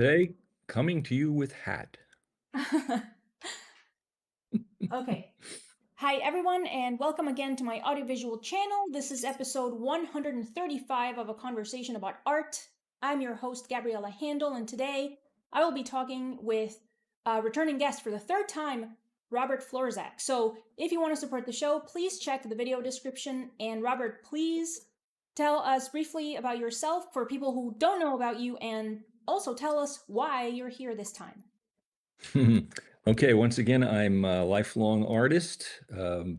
Today, coming to you with hat. Okay. Hi, everyone, and welcome again to my audiovisual channel. This is episode 135 of A Conversation About Art. I'm your host, Gabriela Handal, and today I will be talking with a returning guest for the third time, Robert Florczak. So if you want to support the show, please check the video description. And Robert, please tell us briefly about yourself for people who don't know about you, and also tell us why you're here this time. Okay, once again, I'm a lifelong artist,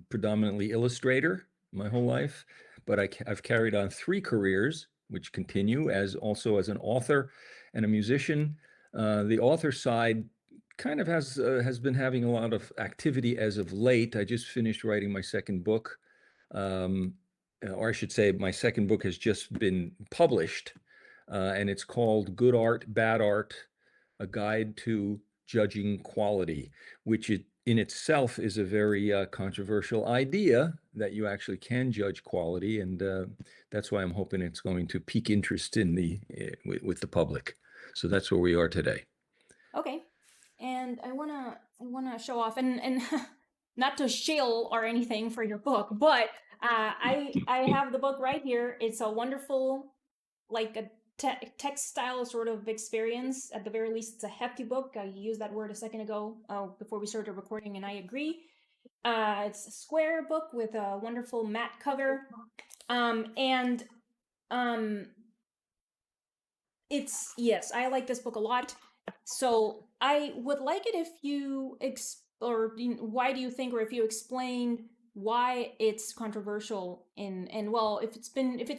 predominantly illustrator my whole life, but I've carried on three careers, which continue as also as an author and a musician. The author side kind of has been having a lot of activity as of late. I just finished writing my second book, or I should say, my second book has just been published, and it's called Good Art, Bad Art: A Guide to Judging Quality, which in itself is a very controversial idea that you actually can judge quality, and that's why I'm hoping it's going to pique interest in with the public. So that's where we are today. Okay. And I wanna show off and not to shill or anything for your book, but I have the book right here. It's a wonderful, like a textile sort of experience. At the very least, it's a hefty book. I used that word a second ago before we started recording, and I agree. It's a square book with a wonderful matte cover, and um, it's yes, I like this book a lot. So I would like it if you why do you think, or if you explained why it's controversial and well, if it's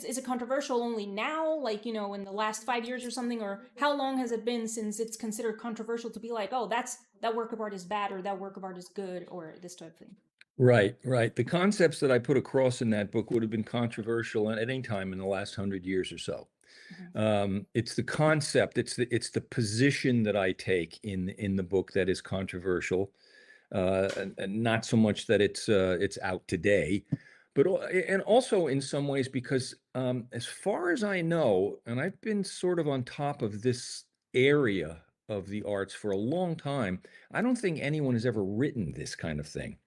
is it controversial only now, like in the last 5 years or something, or how long has it been since it's considered controversial to be like, oh, that work of art is bad, or that work of art is good, or this type of thing. Right, right. The concepts that I put across in that book would have been controversial at any time in the last 100 years or so. Mhm. It's the concept, it's the position that I take in the book that is controversial, and not so much that it's out today, but and also in some ways because as far as I know, and I've been sort of on top of this area of the arts for a long time, I don't think anyone has ever written this kind of thing.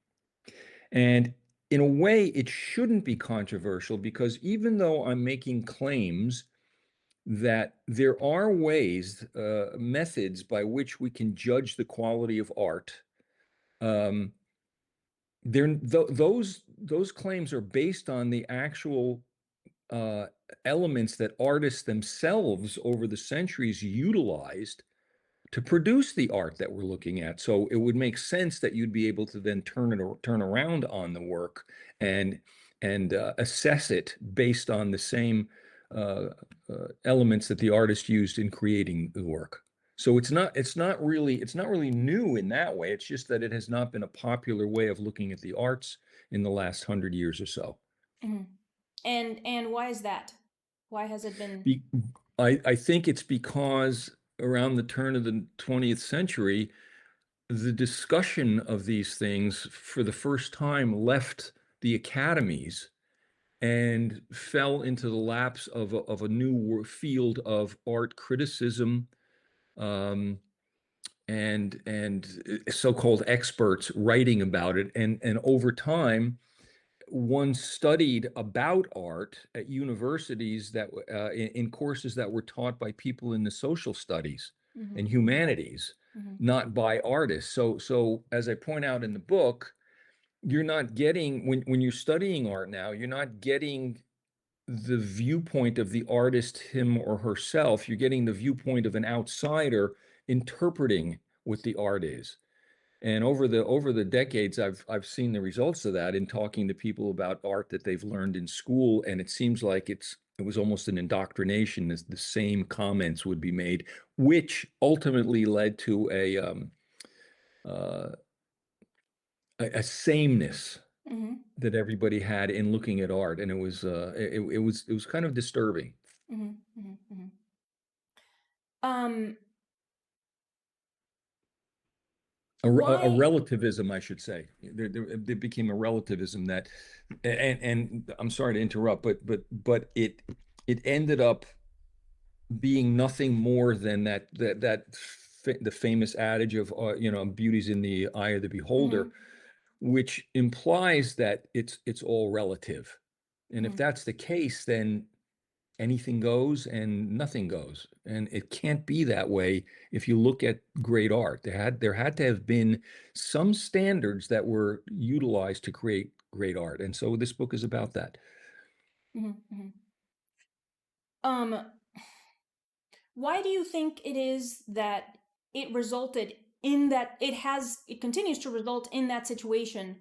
And in a way, it shouldn't be controversial because even though I'm making claims that there are ways, methods by which we can judge the quality of art, um, those claims are based on the actual uh, elements that artists themselves over the centuries utilized to produce the art that we're looking at. So it would make sense that you'd be able to then turn around on the work and assess it based on the same uh, elements that the artist used in creating the work. So it's not really new in that way. It's just that it has not been a popular way of looking at the arts in the last 100 years or so. Mhm. And why is that? Why has it been? Be, I think it's because around the turn of the 20th century, the discussion of these things for the first time left the academies and fell into the laps of a new field of art criticism, um, and so-called experts writing about it. And over time, one studied about art at universities that in courses that were taught by people in the social studies Mhm, and humanities, mhm, not by artists. So as I point out in the book, you're not getting when you're studying art now, you're not getting the viewpoint of the artist, him or herself. You're getting the viewpoint of an outsider interpreting what the art is. And over the decades, I've seen the results of that in talking to people about art that they've learned in school, and it seems like it was almost an indoctrination, as the same comments would be made, which ultimately led to uh, a sameness mhm, that everybody had in looking at art, and it was kind of disturbing. mhm, mhm, mhm. Um, A why? relativism, I should say. There became a relativism that, and I'm sorry to interrupt, but it ended up being nothing more than the famous adage of beauty's in the eye of the beholder, which implies that it's all relative. And if that's the case, then anything goes and nothing goes. And it can't be that way if you look at great art. There had to have been some standards that were utilized to create great art. And so this book is about that. Why do you think it is that it resulted in that it continues to result in that situation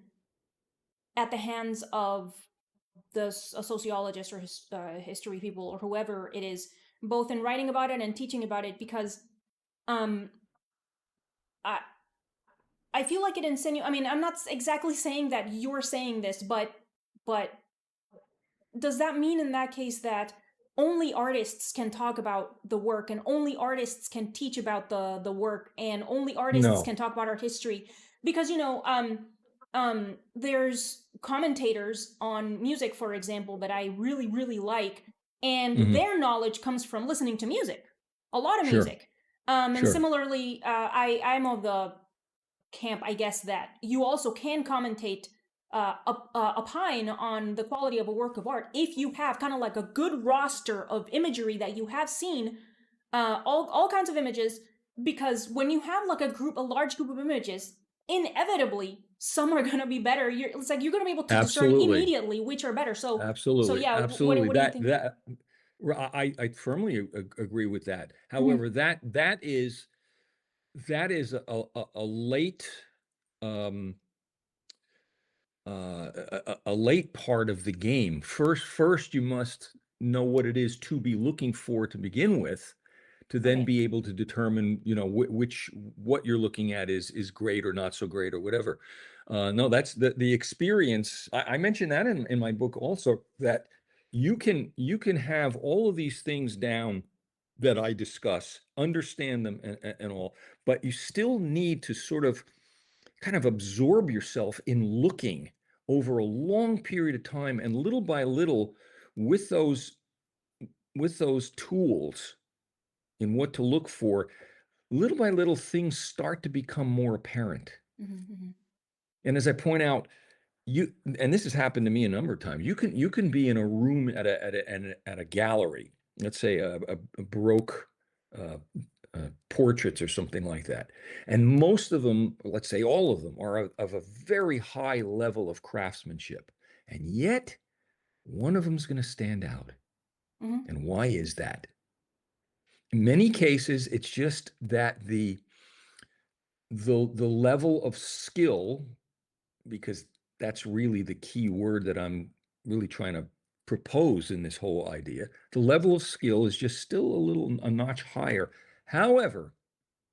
at the hands of a sociologist or history people or whoever it is, both in writing about it and teaching about it? Because I I feel like it insinuates. I mean, I'm not exactly saying that you're saying this, but does that mean in that case that only artists can talk about the work and only artists can teach about the work and only artists can talk about art history? Because there's commentators on music, for example, that I really really like, and their knowledge comes from listening to music, a lot of music. And similarly, I'm of the camp, I guess, that you also can commentate, opine on the quality of a work of art if you have kind of like a good roster of imagery that you have seen, all kinds of images. Because when you have like a large group of images, inevitably some are going to be better. It's like you're going to be able to discern immediately which are better. So yeah, Absolutely. what do you think? I firmly agree with that. However, that is a late a late part of the game. First you must know what it is to be looking for to begin with, to then be able to determine, what you're looking at is great or not so great or whatever. No, that's the experience. I mentioned that in my book also, that you can have all of these things down that I discuss, understand them and all, but you still need to sort of kind of absorb yourself in looking over a long period of time, and little by little, with those tools in what to look for, little by little things start to become more apparent. And as I point out, and this has happened to me a number of times, you can be in a room at a gallery, let's say a Baroque portraits or something like that, and most of them, let's say all of them, are of a very high level of craftsmanship, and yet one of them is going to stand out. And why is that? In many cases, it's just that the level of skill, because that's really the key word that I'm really trying to propose in this whole idea. The level of skill is just still a notch higher. However,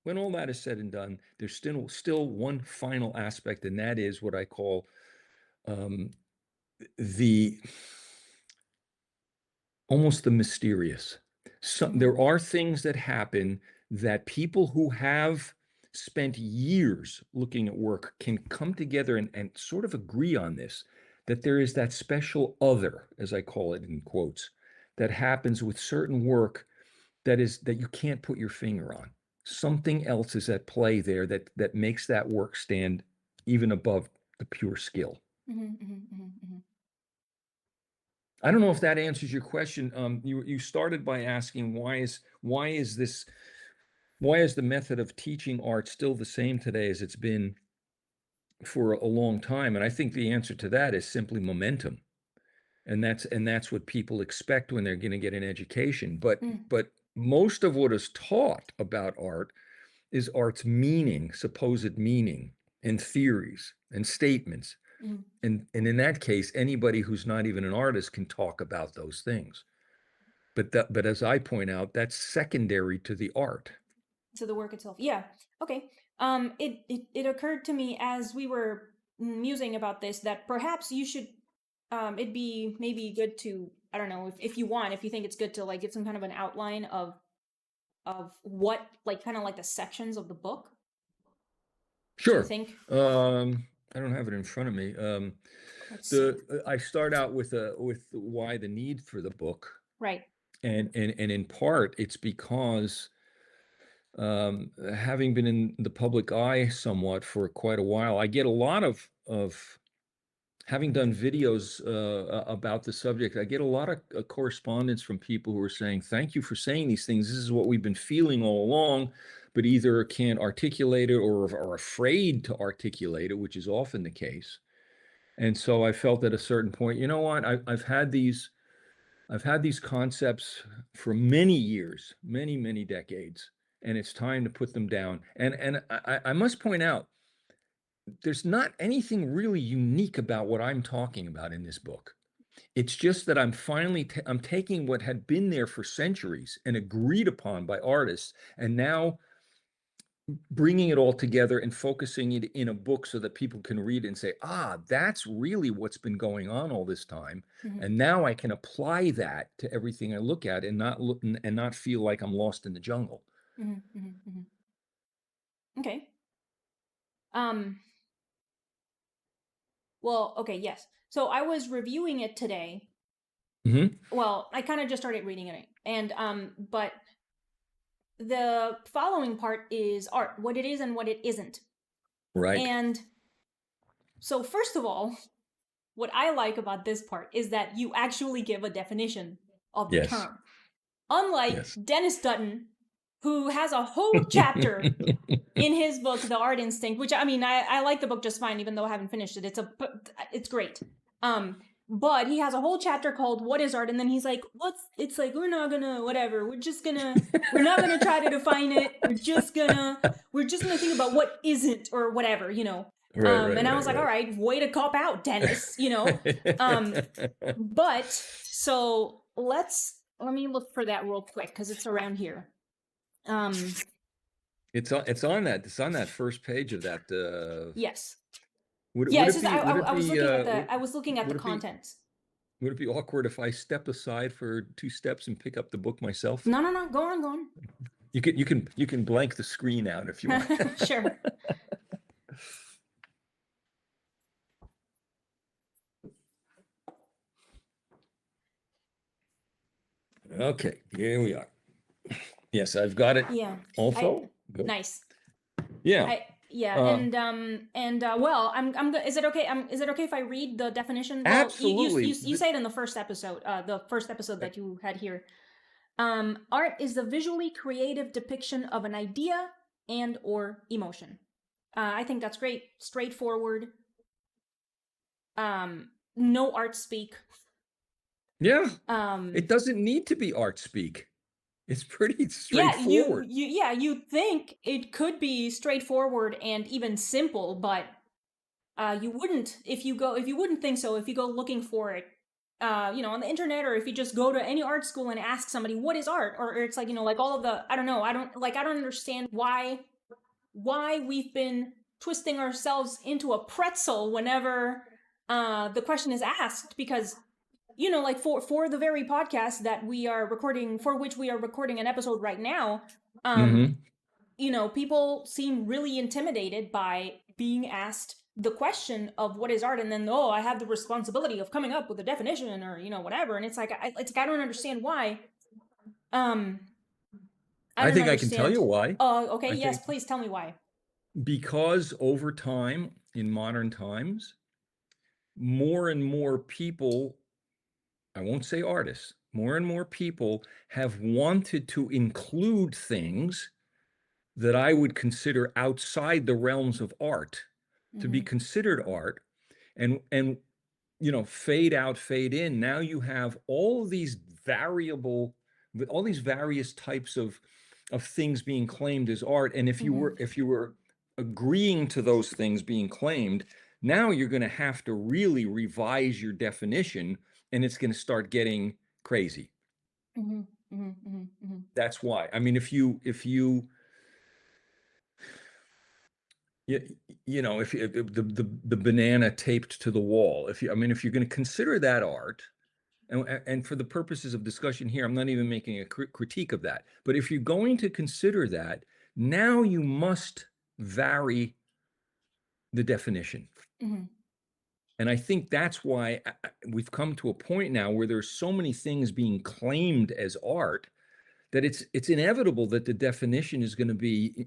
when all that is said and done, there's still one final aspect, and that is what I call the almost the mysterious. There are things that happen that people who have spent years looking at work can come together and sort of agree on this, that there is that special other, as I call it in quotes, that happens with certain work that you can't put your finger on. Something else is at play there that makes that work stand even above the pure skill. I don't know if that answers your question. You started by asking why is the method of teaching art still the same today as it's been for a long time? And I think the answer to that is simply momentum. And that's what people expect when they're going to get an education. But most of what is taught about art is art's meaning, supposed meaning, and theories and statements. And in that case, anybody who's not even an artist can talk about those things. But as I point out, that's secondary to the art. To the work itself. Yeah. Okay. It occurred to me as we were musing about this that perhaps you should, it'd be maybe good to, I don't know, if you want, if you think it's good to like give some kind of an outline of what, like, kind of like the sections of the book. Sure. Do you think? I don't have it in front of me. Let's see. I start out with why the need for the book. Right. And in part, it's because having been in the public eye somewhat for quite a while, I get a lot of having done videos about the subject, I get a lot of correspondence from people who are saying, thank you for saying these things. This is what we've been feeling all along, but either can't articulate it or are afraid to articulate it, which is often the case. And so I felt at a certain point, you know what, I've had these concepts for many years, many decades, and it's time to put them down. And I must point out, there's not anything really unique about what I'm talking about in this book. It's just that I'm finally I'm taking what had been there for centuries and agreed upon by artists, and now bringing it all together and focusing it in a book so that people can read it and say, that's really what's been going on all this time. Mhm. And now I can apply that to everything I look at and not feel like I'm lost in the jungle. Mhm. Mhm. Mhm. Okay. Um. Well, okay, yes. So I was reviewing it today. Mm-hmm. Well, I kind of just started reading it, and but the following part is art, what it is and what it isn't. Right. And so, first of all, what I like about this part is that you actually give a definition of the Yes. term. Unlike Yes. Dennis Dutton, who has a whole chapter in his book, The Art Instinct, which I like the book just fine, even though I haven't finished it. It's great. But he has a whole chapter called "What is Art," and then he's like, It's like we're not gonna whatever. We're not gonna try to define it. We're just gonna think about what isn't or whatever, Right. And I was like, all right, way to cop out, Dennis. But so let me look for that real quick because it's around here. It's on that first page of that. Yes. I was looking at the contents. Would it be awkward if I step aside for 2 steps and pick up the book myself? No. Go on. You can blank the screen out if you want. Sure. Okay, here we are. Yes, I've got it. Yeah. Also, nice. Yeah. Well, I'm is it okay? Is it okay if I read the definition? Well, absolutely. You say it in the first episode. That you had here. Art is the visually creative depiction of an idea and or emotion. I think that's great. Straightforward. No art speak. Yeah. It doesn't need to be art speak. It's pretty straightforward. You'd think it could be straightforward and even simple, but you wouldn't if you wouldn't think so if you go looking for it on the internet, or if you just go to any art school and ask somebody what is art, or it's like like all of the I don't understand why we've been twisting ourselves into a pretzel whenever the question is asked, because for the very podcast that we are recording, for which we are recording an episode right now, people seem really intimidated by being asked the question of what is art, and then I have the responsibility of coming up with a definition or whatever, and it's like I don't understand why. I think I can tell you why. Okay, yes, please tell me why. Because over time, in modern times, more and more people, I won't say artists, more and more people have wanted to include things that I would consider outside the realms of art to be considered art, and fade out, fade in. Now you have all these various types of things being claimed as art, and if you were agreeing to those things being claimed, now you're going to have to really revise your definition, and it's going to start getting crazy. That's why. I mean, if you the banana taped to the wall, if you're going to consider that art, and for the purposes of discussion here, I'm not even making a critique of that, but if you're going to consider that, now you must vary the definition. And I think that's why we've come to a point now where there's so many things being claimed as art that it's inevitable that the definition is going to be,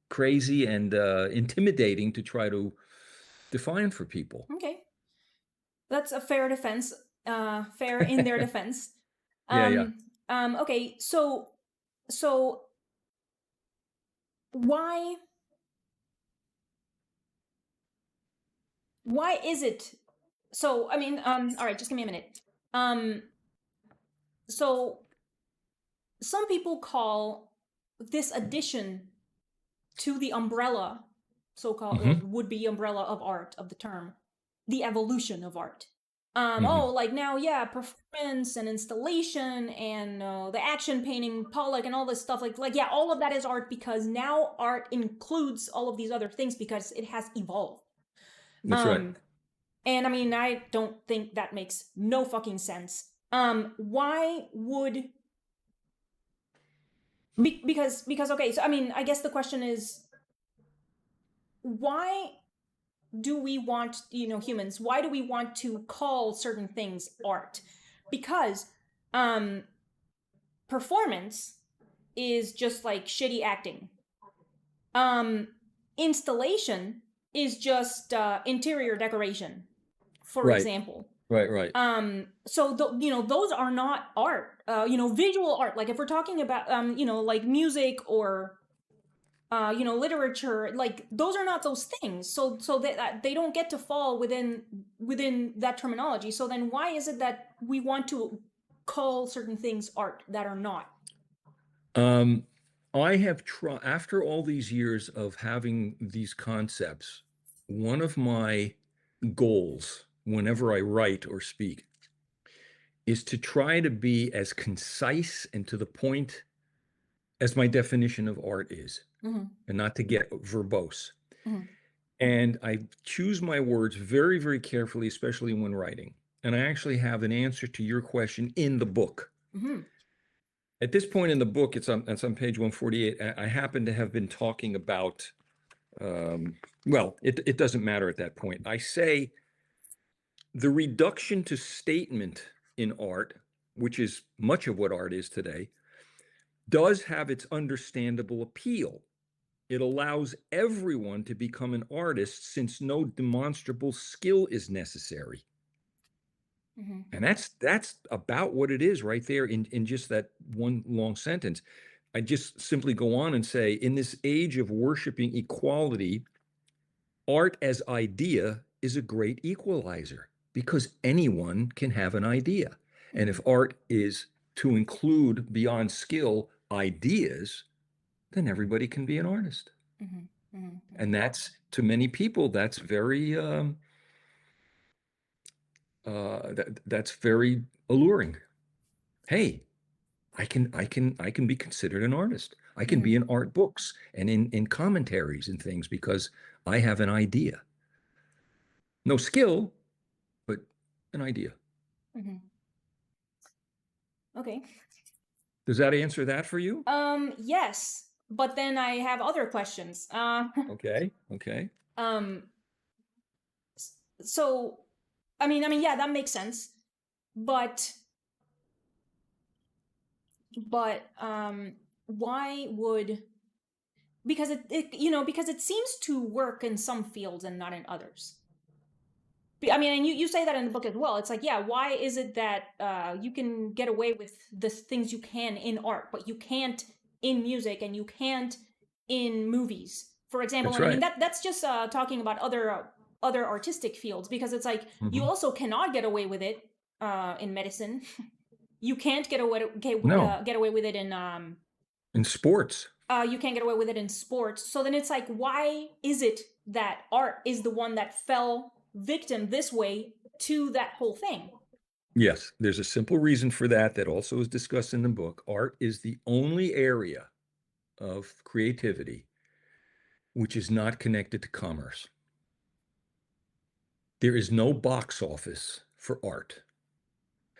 crazy and intimidating to try to define for people. Okay, that's a fair defense. Fair in their defense. Yeah, yeah. Okay, so why is it? So I mean, all right, just give me a minute. So some people call this addition to the umbrella, so-called Mm-hmm. would-be umbrella of art, of the term, the evolution of art. Mm-hmm. Oh, like now, yeah, performance and installation and the action painting, Pollock and all this stuff, like yeah, all of that is art because now art includes all of these other things because it has evolved. That's right. And I mean, I don't think that makes no fucking sense. Why would because okay, so I mean, I guess the question is, why do we want, humans, why do we want to call certain things art? Because performance is just like shitty acting. Installation is just interior decoration, for Right. example. Right. So those are not art. Visual art, like if we're talking about like music or literature, like those are not those things. So they don't get to fall within that terminology. So then why is it that we want to call certain things art that are not? I have tried, after all these years of having these concepts, one of my goals whenever I write or speak is to try to be as concise and to the point as my definition of art is, Mm-hmm. and not to get verbose. Mm-hmm. And I choose my words very, very carefully, especially when writing. And I actually have an answer to your question in the book. Mm-hmm. At this point in the book, it's on page 148. I happen to have been talking about, well, it doesn't matter at that point. I say the reduction to statement in art, which is much of what art is today, does have its understandable appeal. It allows everyone to become an artist since no demonstrable skill is necessary. Mm-hmm. And that's about what it is right there in just that one long sentence. I just simply go on and say, in this age of worshiping equality, art as idea is a great equalizer because anyone can have an idea. And if art is to include beyond skill ideas, then everybody can be an artist. Mm-hmm. Mm-hmm. And that's, to many people, that's very that's very alluring. Hey, I can be considered an artist. I can Mm-hmm. be in art books and in commentaries and things because I have an idea. No skill, but an idea. Mm-hmm. Okay. Does that answer that for you? Yes, but then I have other questions. Okay. Okay. Um, so, yeah, that makes sense. But why would, because because it seems to work in some fields and not in others. I mean, and you say that in the book as well. It's like, yeah, why is it that you can get away with the things you can in art, but you can't in music and you can't in movies, for example? That's And I mean right. that's just talking about other artistic fields, because it's like you Mhm. also cannot get away with it in medicine. You can't No, get away with it in in sports. you can't get away with it in sports. So then it's like, why is it that art is the one that fell victim this way to that whole thing? Yes, there's a simple reason for that that also is discussed in the book. Art is the only area of creativity which is not connected to commerce. There is no box office for art,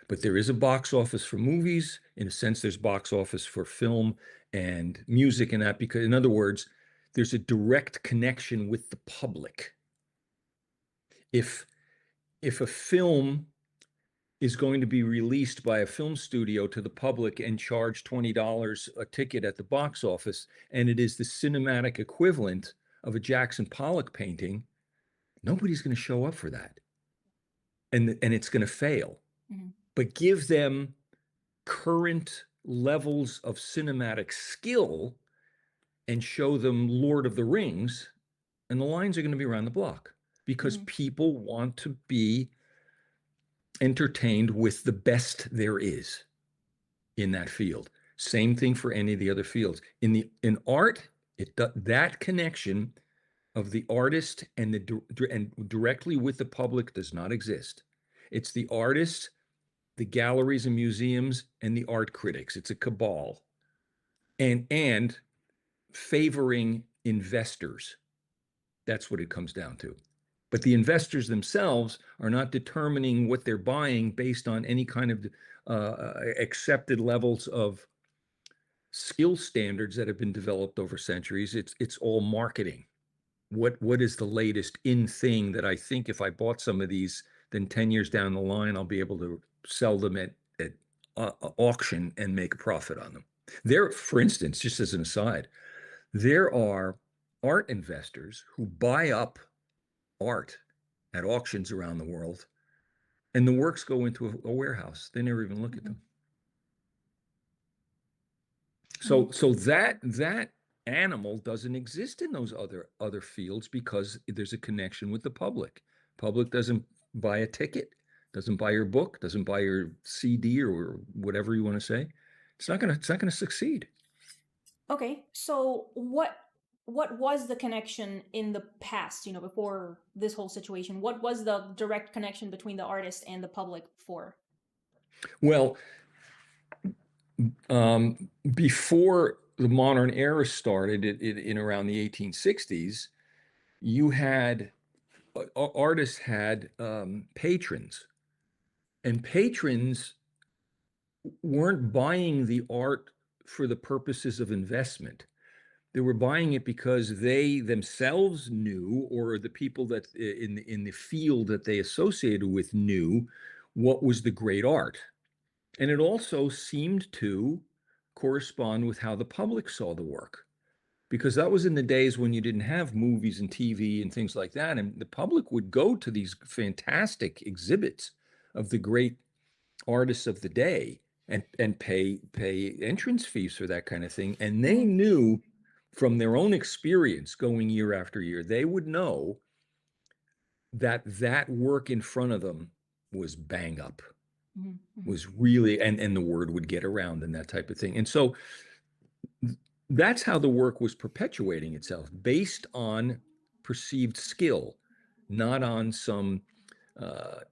but there is a box office for movies. In a sense, there's box office for film and music and that, because in other words, there's a direct connection with the public. If a film is going to be released by a film studio to the public and charge $20 a ticket at the box office, and it is the cinematic equivalent of a Jackson Pollock painting, nobody's going to show up for that. And it's going to fail. Mm-hmm. But give them current levels of cinematic skill and show them Lord of the Rings, and the lines are going to be around the block because people want to be entertained with the best there is in that field. Same thing for any of the other fields. In art, that connection of the artist and directly with the public does not exist. It's the artist, the galleries and museums, and the art critics. It's a cabal, and favoring investors. That's what it comes down to. But the investors themselves are not determining what they're buying based on any kind of accepted levels of skill standards that have been developed over centuries. It's all marketing. What is the latest in thing that I think if I bought some of these, then 10 years down the line, I'll be able to sell them at auction and make a profit on them. There, for instance, just as an aside, there are art investors who buy up art at auctions around the world, and the works go into a warehouse. They never even look at them. So that animal doesn't exist in those other fields because there's a connection with the public. Public doesn't buy a ticket, doesn't buy your book, doesn't buy your CD or whatever you want to say. It's not gonna succeed. Okay, so what was the connection in the past, before this whole situation? What was the direct connection between the artist and the public before? Well, before the modern era started in around the 1860s, you had artists had patrons, and patrons weren't buying the art for the purposes of investment. They were buying it because they themselves knew, or the people that in the field that they associated with knew what was the great art. And it also seemed to correspond with how the public saw the work, because that was in the days when you didn't have movies and TV and things like that. And the public would go to these fantastic exhibits of the great artists of the day and pay entrance fees for that kind of thing. And they knew from their own experience going year after year, they would know that work in front of them was bang up, was really, and the word would get around and that type of thing. And so that's how the work was perpetuating itself, based on perceived skill, not on some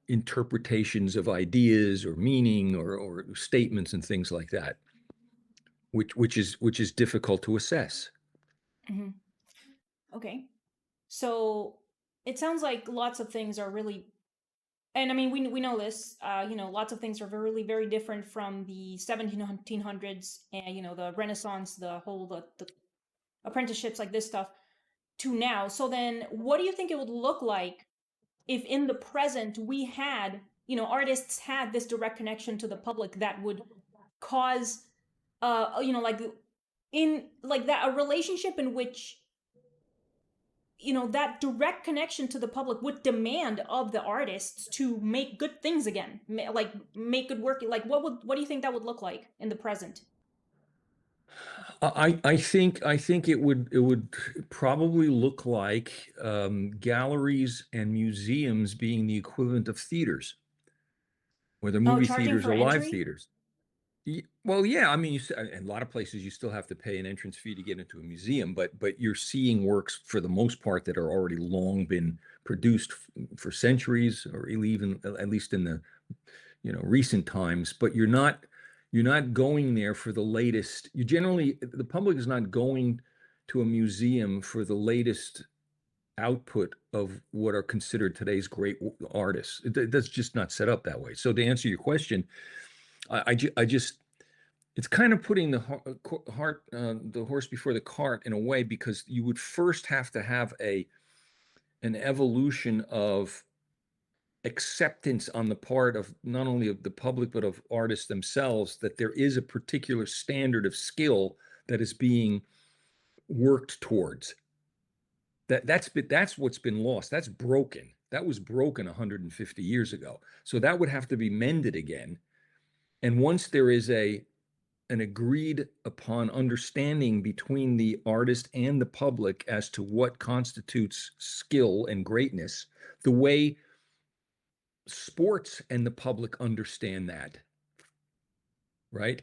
interpretations of ideas or meaning or statements and things like that, which is difficult to assess. Okay, so it sounds like lots of things are really, and I mean we know this, lots of things are really very different from the 1700s and the Renaissance, the whole the apprenticeships, like this stuff, to now. So then what do you think it would look like if in the present we had, artists had this direct connection to the public that would cause like in like that, a relationship in which that direct connection to the public would demand of the artists to make good things again, like make good work. Like what do you think that would look like in the present? I think it would probably look like galleries and museums being the equivalent of theaters, whether movie Charging theaters for or live entry? theaters. Well, yeah, I mean, in a lot of places you still have to pay an entrance fee to get into a museum, but you're seeing works for the most part that are already long been produced for centuries, or even at least in the recent times. But you're not going there for the latest. The public is not going to a museum for the latest output of what are considered today's great artists. That's just not set up that way. So to answer your question, I just, it's kind of putting the horse before the cart in a way, because you would first have to have an evolution of acceptance on the part of not only of the public, but of artists themselves, that there is a particular standard of skill that is being worked towards. That's what's been lost. That's broken. That was broken 150 years ago. So that would have to be mended again. And once there is an agreed upon understanding between the artist and the public as to what constitutes skill and greatness, the way sports and the public understand that, right?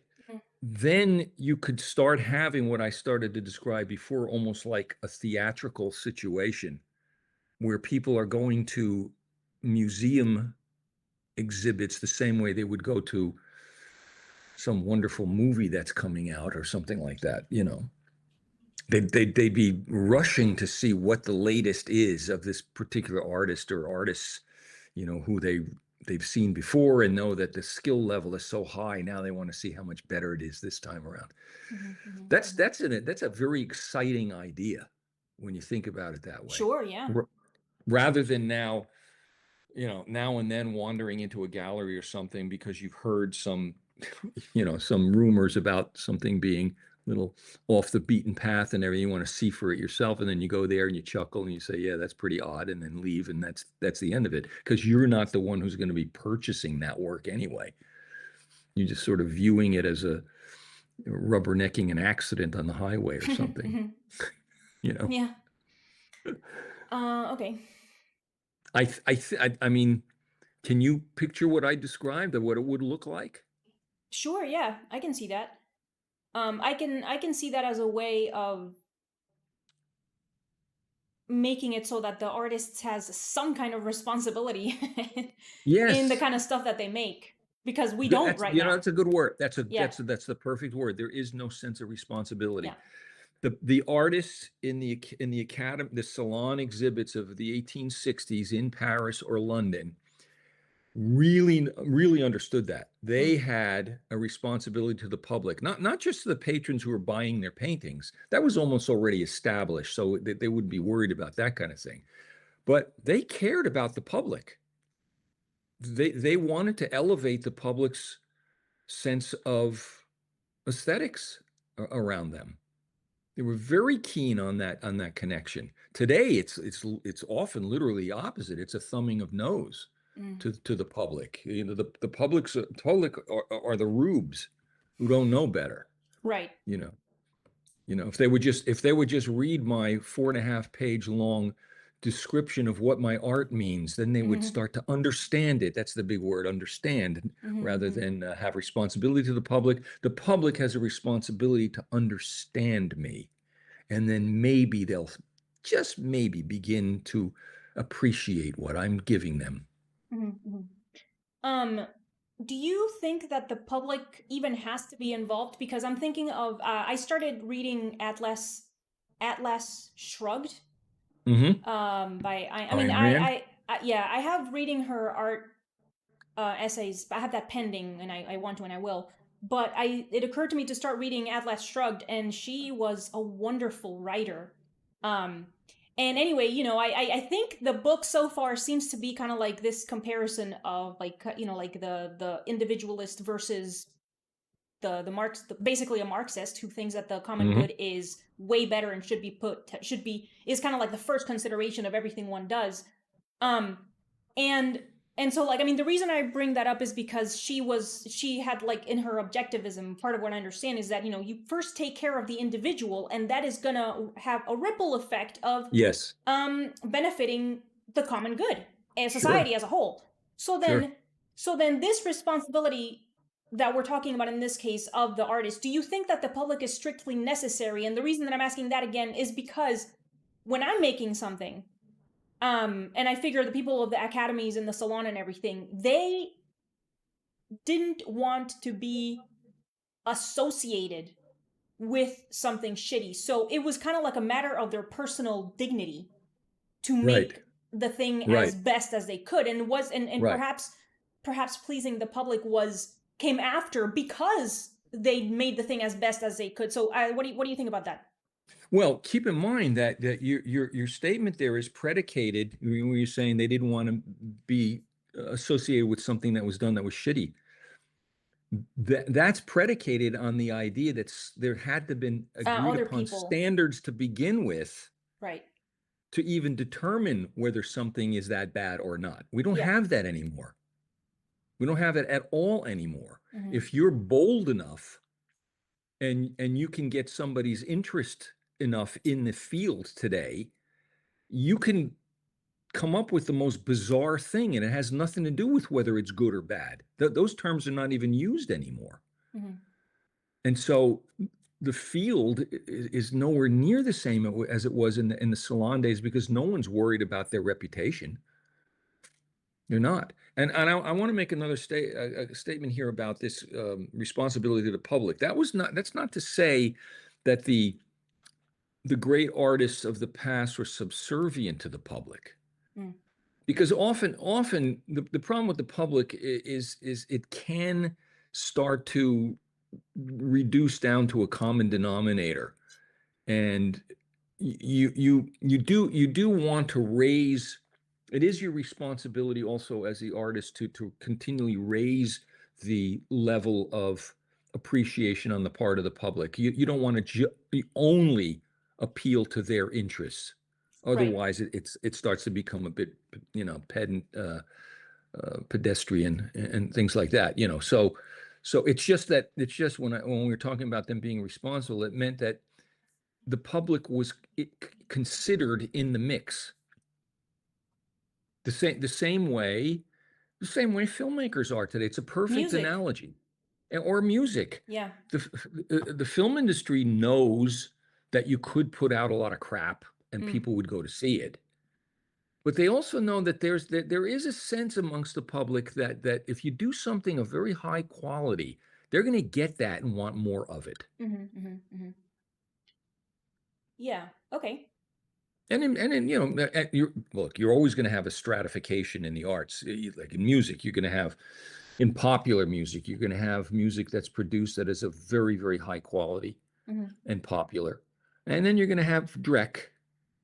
Then you could start having what I started to describe before, almost like a theatrical situation where people are going to museum exhibits the same way they would go to some wonderful movie that's coming out or something like that. They'd be rushing to see what the latest is of this particular artist or artists, who they've seen before and know that the skill level is so high. Now they want to see how much better it is this time around. That's a very exciting idea when you think about it that way. Sure, yeah. Rather than now and then wandering into a gallery or something because you've heard some rumors about something being a little off the beaten path and everything. You want to see for it yourself, and then you go there and you chuckle and you say, yeah, that's pretty odd, and then leave, and that's the end of it, because you're not the one who's going to be purchasing that work anyway. You're just sort of viewing it as a rubbernecking an accident on the highway or something. Yeah. Okay. I mean, can you picture what I described, or what it would look like? Sure, yeah, I can see that. I can see that as a way of making it so that the artist has some kind of responsibility Yes. in the kind of stuff that they make, because we don't right now. That's a good word. That's the perfect word. There is no sense of responsibility. Yeah. The artists in the academy, the salon exhibits of the 1860s in Paris or London really understood that. They had a responsibility to the public, not just to the patrons who were buying their paintings. That was almost already established, so they wouldn't be worried about that kind of thing. But they cared about the public. They wanted to elevate the public's sense of aesthetics around them. They were very keen on that connection. Today, it's often literally opposite. It's a thumbing of nose to the public. The public are the rubes who don't know better. Right. If they would just read my 4.5-page long description of what my art means, then they would start to understand it. That's the big word, understand, rather than have responsibility to the public. The public has a responsibility to understand me, and then maybe they'll just maybe begin to appreciate what I'm giving them. Do you think that the public even has to be involved? Because I'm thinking of I started reading Atlas Shrugged. By I have reading her art essays. I have that pending, and I want to, and I will. But it occurred to me to start reading Atlas Shrugged, and she was a wonderful writer. And anyway, I think the book so far seems to be kind of like this comparison of like the individualist versus the basically a Marxist who thinks that the common good is way better and is kind of like the first consideration of everything one does. And so, like, I mean, the reason I bring that up is because she had, like, in her objectivism, part of what I understand is that, you first take care of the individual, and that is gonna have a ripple effect of benefiting the common good and society as a whole. So then this responsibility that we're talking about in this case of the artist, do you think that the public is strictly necessary? And the reason that I'm asking that again is because when I'm making something, and I figure the people of the academies and the salon and everything, they didn't want to be associated with something shitty. So it was kind of like a matter of their personal dignity to make the thing as best as they could. And perhaps pleasing the public came after because they made the thing as best as they could. So what do you think about that? Well, keep in mind that your statement there is predicated when you're saying they didn't want to be associated with something that was done that was shitty. That's predicated on the idea that there had to been agreed Other upon people. standards to begin with Right. to even determine whether something is that bad or not. We don't Yeah. have that anymore. We don't have it at all anymore. Mhm. If you're bold enough and you can get somebody's interest enough in the field today, you can come up with the most bizarre thing, and it has nothing to do with whether it's good or bad. Those terms are not even used anymore. Mhm. And so the field is nowhere near the same as it was in the salon days, because no one's worried about their reputation. They're not. And I want to make another statement here about this responsibility to the public. That's not to say that the great artists of the past were subservient to the public. Mm. Because often the problem with the public is it can start to reduce down to a common denominator. And you do want to raise, it is your responsibility also as the artist to continually raise the level of appreciation on the part of the public. You don't want to only appeal to their interests. Right. Otherwise, it starts to become a bit, pedant, pedestrian, and things like that. So it's just when we were talking about them being responsible, it meant that the public was considered in the mix. The same way filmmakers are today. It's a perfect Music. analogy. Or music. Yeah. The film industry knows that you could put out a lot of crap and Mm. people would go to see it. But they also know that there is a sense amongst the public that if you do something of very high quality, they're going to get that and want more of it. Yeah. Okay. And you're always going to have a stratification in the arts. Like in music, you're going to have, in popular music, you're going to have music that's produced that is of very, very high quality and popular. And then you're going to have Drek.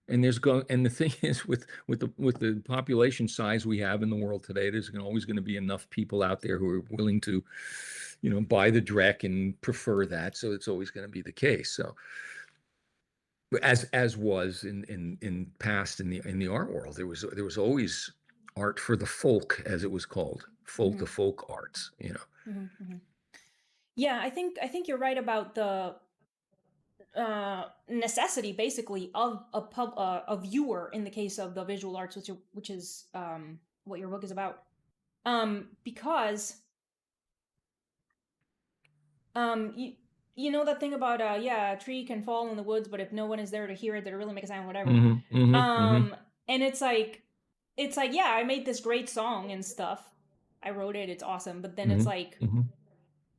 And the thing is, with the population size we have in the world today, there's always going to be enough people out there who are willing to, buy the Drek and prefer that. So it's always going to be the case. So as was in past in the art world, there was always art for the folk, as it was called, the folk arts. Yeah, I think you're right about the necessity, basically, of a viewer in the case of the visual arts, which is what your book is about. Because you know that thing about a tree can fall in the woods, but if no one is there to hear it, did it really make a sound? Whatever. And it's like, yeah, I made this great song and stuff. I wrote it. It's awesome. But then it's like,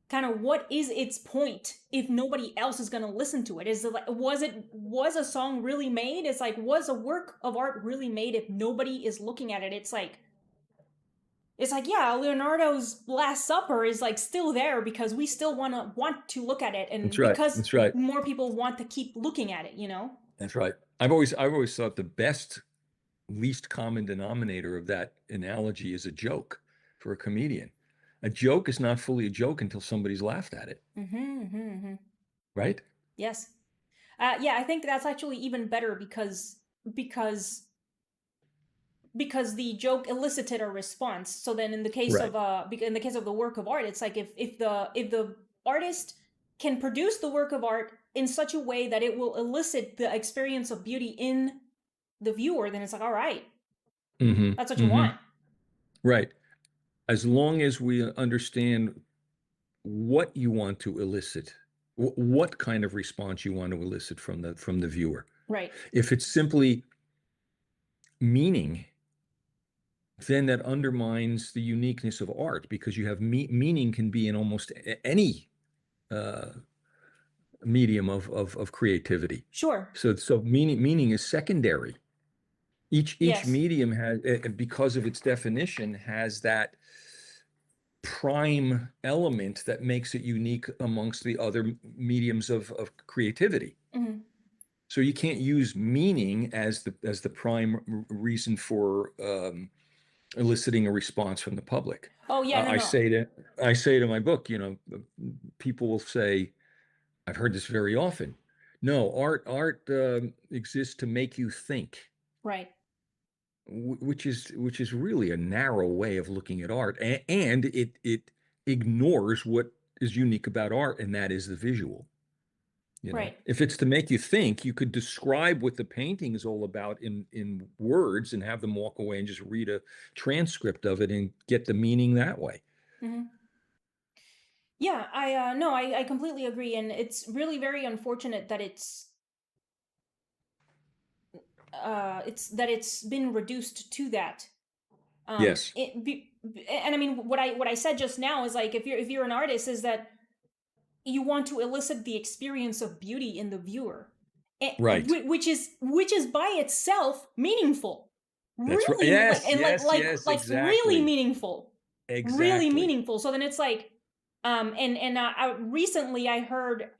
kind of, what is its point if nobody else is going to listen to it? Is it like, was a song really made? It's like, was a work of art really made if nobody is looking at it? It's like, yeah, Leonardo's Last Supper is like still there because we still want to look at it, and That's right. because That's right. more people want to keep looking at it, That's right. I've always thought the best least common denominator of that analogy is a joke for a comedian. A joke is not fully a joke until somebody's laughed at it. Right? Yes. Yeah, I think that's actually even better because the joke elicited a response. So then in the case of the work of art, it's like if the artist can produce the work of art in such a way that it will elicit the experience of beauty in the viewer, then it's like, all right, that's what you want. Right. As long as we understand what you want to elicit, what kind of response you want to elicit from the viewer. Right. If it's simply meaning, then that undermines the uniqueness of art, because you have meaning can be in almost any medium of creativity. Sure. So meaning is secondary. Each medium has, because of its definition, has that prime element that makes it unique amongst the other mediums of creativity. So you can't use meaning as the prime reason for eliciting a response from the public. Oh yeah, no, I no. say to my book, people will say, I've heard this very often. No, art exists to make you think, Right. which is really a narrow way of looking at art, and it ignores what is unique about art, and that is the visual. Right. If it's to make you think, you could describe what the painting is all about in words and have them walk away and just read a transcript of it and get the meaning that way. Hmm. Yeah, I no, I completely agree, and it's really very unfortunate that it's that it's been reduced to that. Yes. And I mean, what I said just now is like, if you're an artist, is that you want to elicit the experience of beauty in the viewer, Right. which is by itself meaningful, That's right. really, like, Yes, and yes, yes, really exactly. meaningful, really Exactly. meaningful. So then it's like, recently I heard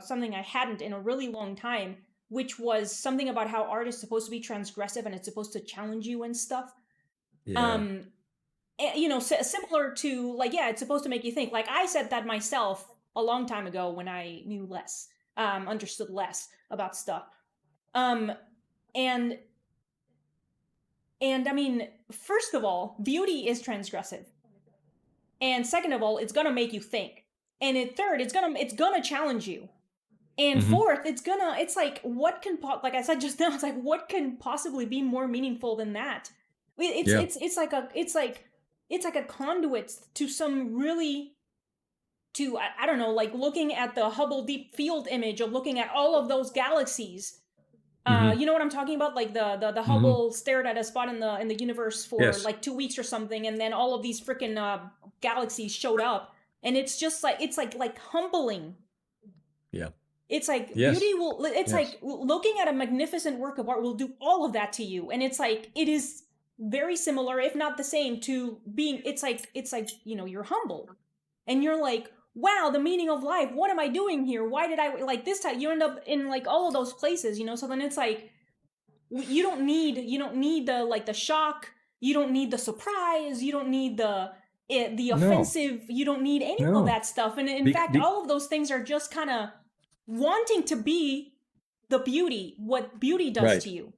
something I hadn't in a really long time, which was something about how art is supposed to be transgressive and it's supposed to challenge you and stuff. Yeah. um Similar to, like, yeah, it's supposed to make you think. Like, I said that myself a long time ago when I knew less, understood less about stuff. um and I mean, first of all, beauty is transgressive, and second of all, it's gonna make you think, and third, it's gonna challenge you, and Hmm. fourth, it's like, like I said just now, it's like, what can possibly be more meaningful than that? Yeah. It's like a conduit to some really, to I don't know, like looking at the Hubble Deep Field image of looking at all of those galaxies. Hmm. You know what I'm talking about? Like the Hmm. Hubble stared at a spot in the universe for Yes. like 2 weeks or something, and then all of these freaking galaxies showed up, and it's just like, it's like humbling. Yeah. It's like Yes. beauty will. It's Yes. like looking at a magnificent work of art will do all of that to you, and it's like, it is very similar, if not the same, to being. It's like you're humble, and you're like, wow, the meaning of life. What am I doing here? Why did I like this time? You end up in like all of those places, So then it's like, you don't need the, like, the shock. You don't need the surprise. You don't need the No. offensive. You don't need any of No. that stuff. And in Be, fact, be, all of those things are just kind of wanting to be the beauty, what beauty does right. to you,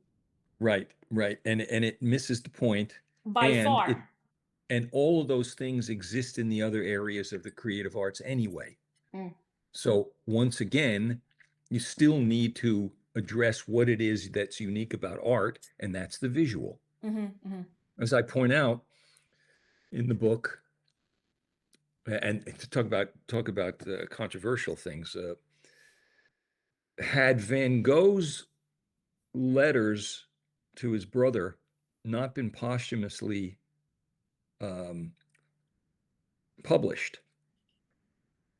Right. Right. And it misses the point, by and it far. and all of those things exist in the other areas of the creative arts anyway. Mm. So once again, you still need to address what it is that's unique about art, and that's the visual. Hmm. Hmm. As I point out in the book, and to talk about controversial things, had Van Gogh's letters to his brother not been posthumously um, published,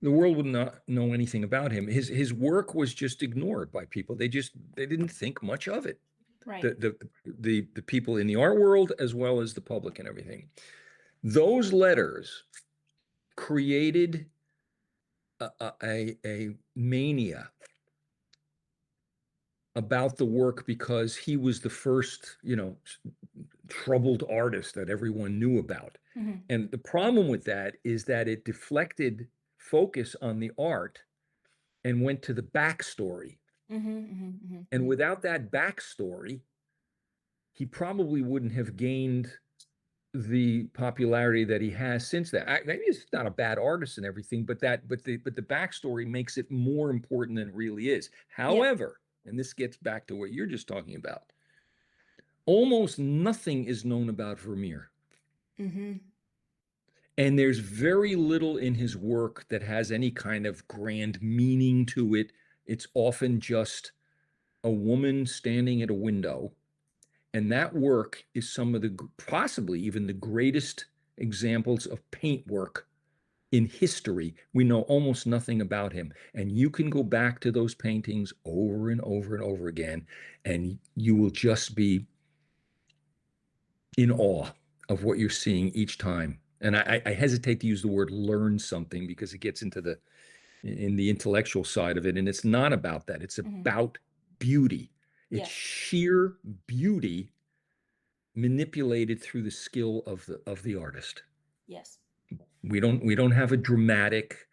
the world would not know anything about him. His work was just ignored by people. They didn't think much of it. Right. The people in the art world as well as the public and everything. Those letters created a mania about the work because he was the first, troubled artist that everyone knew about. Hmm. And the problem with that is that it deflected focus on the art and went to the backstory. Hmm. Hmm. Hmm. And Hmm. without that backstory, he probably wouldn't have gained the popularity that he has since that. Maybe he's not a bad artist and everything, but the backstory makes it more important than it really is. Yep. However, and this gets back to what you're just talking about, almost nothing is known about Vermeer. Hmm. And there's very little in his work that has any kind of grand meaning to it. It's often just a woman standing at a window. And that work is some of the, possibly even the greatest examples of paint work in history. We know almost nothing about him. And you can go back to those paintings over and over and over again, and you will just be in awe of what you're seeing each time. And I hesitate to use the word learn something because it gets into the intellectual side of it. And it's not about that. It's Hmm. about beauty. It's Yes. sheer beauty manipulated through the skill of the artist. Yes. We don't have a dramatic,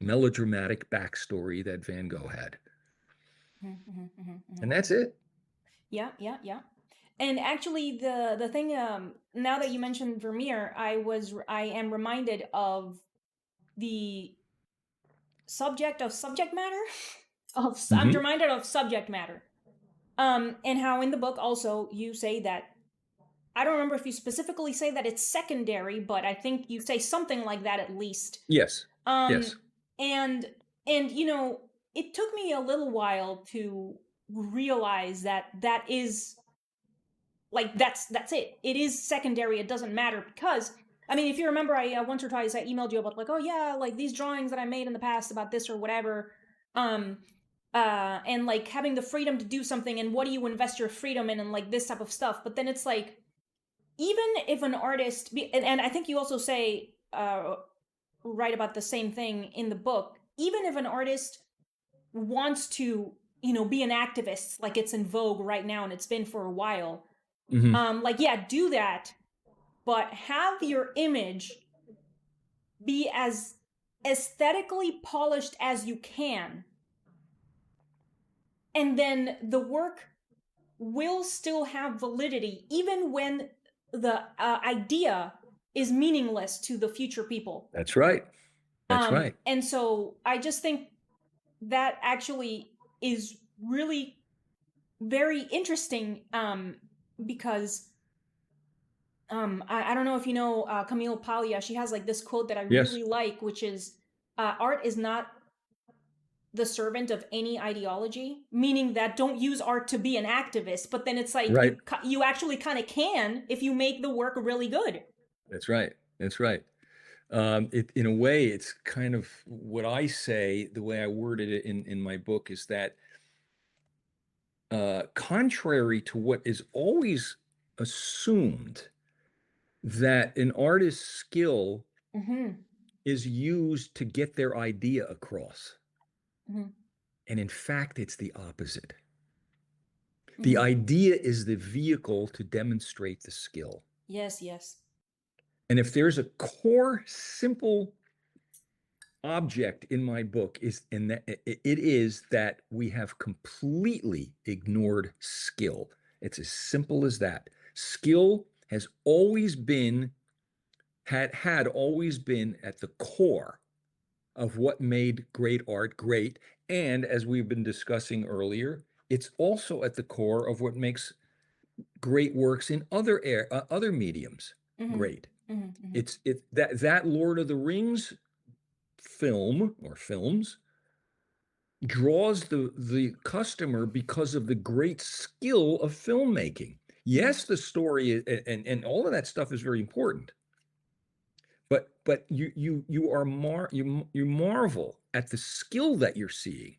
melodramatic backstory that Van Gogh had. And that's it. Yeah, yeah, yeah. And actually, the thing, now that you mentioned Vermeer, I am reminded of the subject of subject matter. I'm Mm-hmm. reminded of subject matter. And how in the book also you say that, I don't remember if you specifically say that it's secondary, but I think you say something like that at least. Yes. Um, Yes. and it took me a little while to realize that that is like that's it. It is secondary. It doesn't matter because I mean, if you remember, I once or twice I emailed you about like, oh yeah, like these drawings that I made in the past about this or whatever. Um, and like having the freedom to do something and what do you invest your freedom in and like this type of stuff. But then it's like, even if an artist, and I think you also say, write about the same thing in the book, even if an artist wants to, be an activist, like it's in vogue right now and it's been for a while, Mm-hmm. like, yeah, do that, but have your image be as aesthetically polished as you can. And then the work will still have validity, even when the idea is meaningless to the future people. That's right. That's right. And so I just think that actually is really very interesting, because I don't know if you know Camille Paglia. She has like this quote that I Yes. really like, which is, art is not the servant of any ideology, meaning that don't use art to be an activist, but then it's like Right. you actually kind of can if you make the work really good. That's right. That's right. In a way, it's kind of what I say, the way I worded it in my book is that, contrary to what is always assumed, that an artist's skill Mm-hmm. is used to get their idea across. Mm-hmm. And in fact, it's the opposite. The Mm-hmm. idea is the vehicle to demonstrate the skill. Yes, yes. And if there's a core, simple object in my book is in that it is that we have completely ignored skill. It's as simple as that. Skill has always been had always been at the core of what made great art great, and as we've been discussing earlier, it's also at the core of what makes great works in other mediums Mm-hmm. great. Mm-hmm. Mm-hmm. It's that Lord of the Rings film or films draws the customer because of the great skill of filmmaking. Yes, the story and all of that stuff is very important, but you marvel at the skill that you're seeing.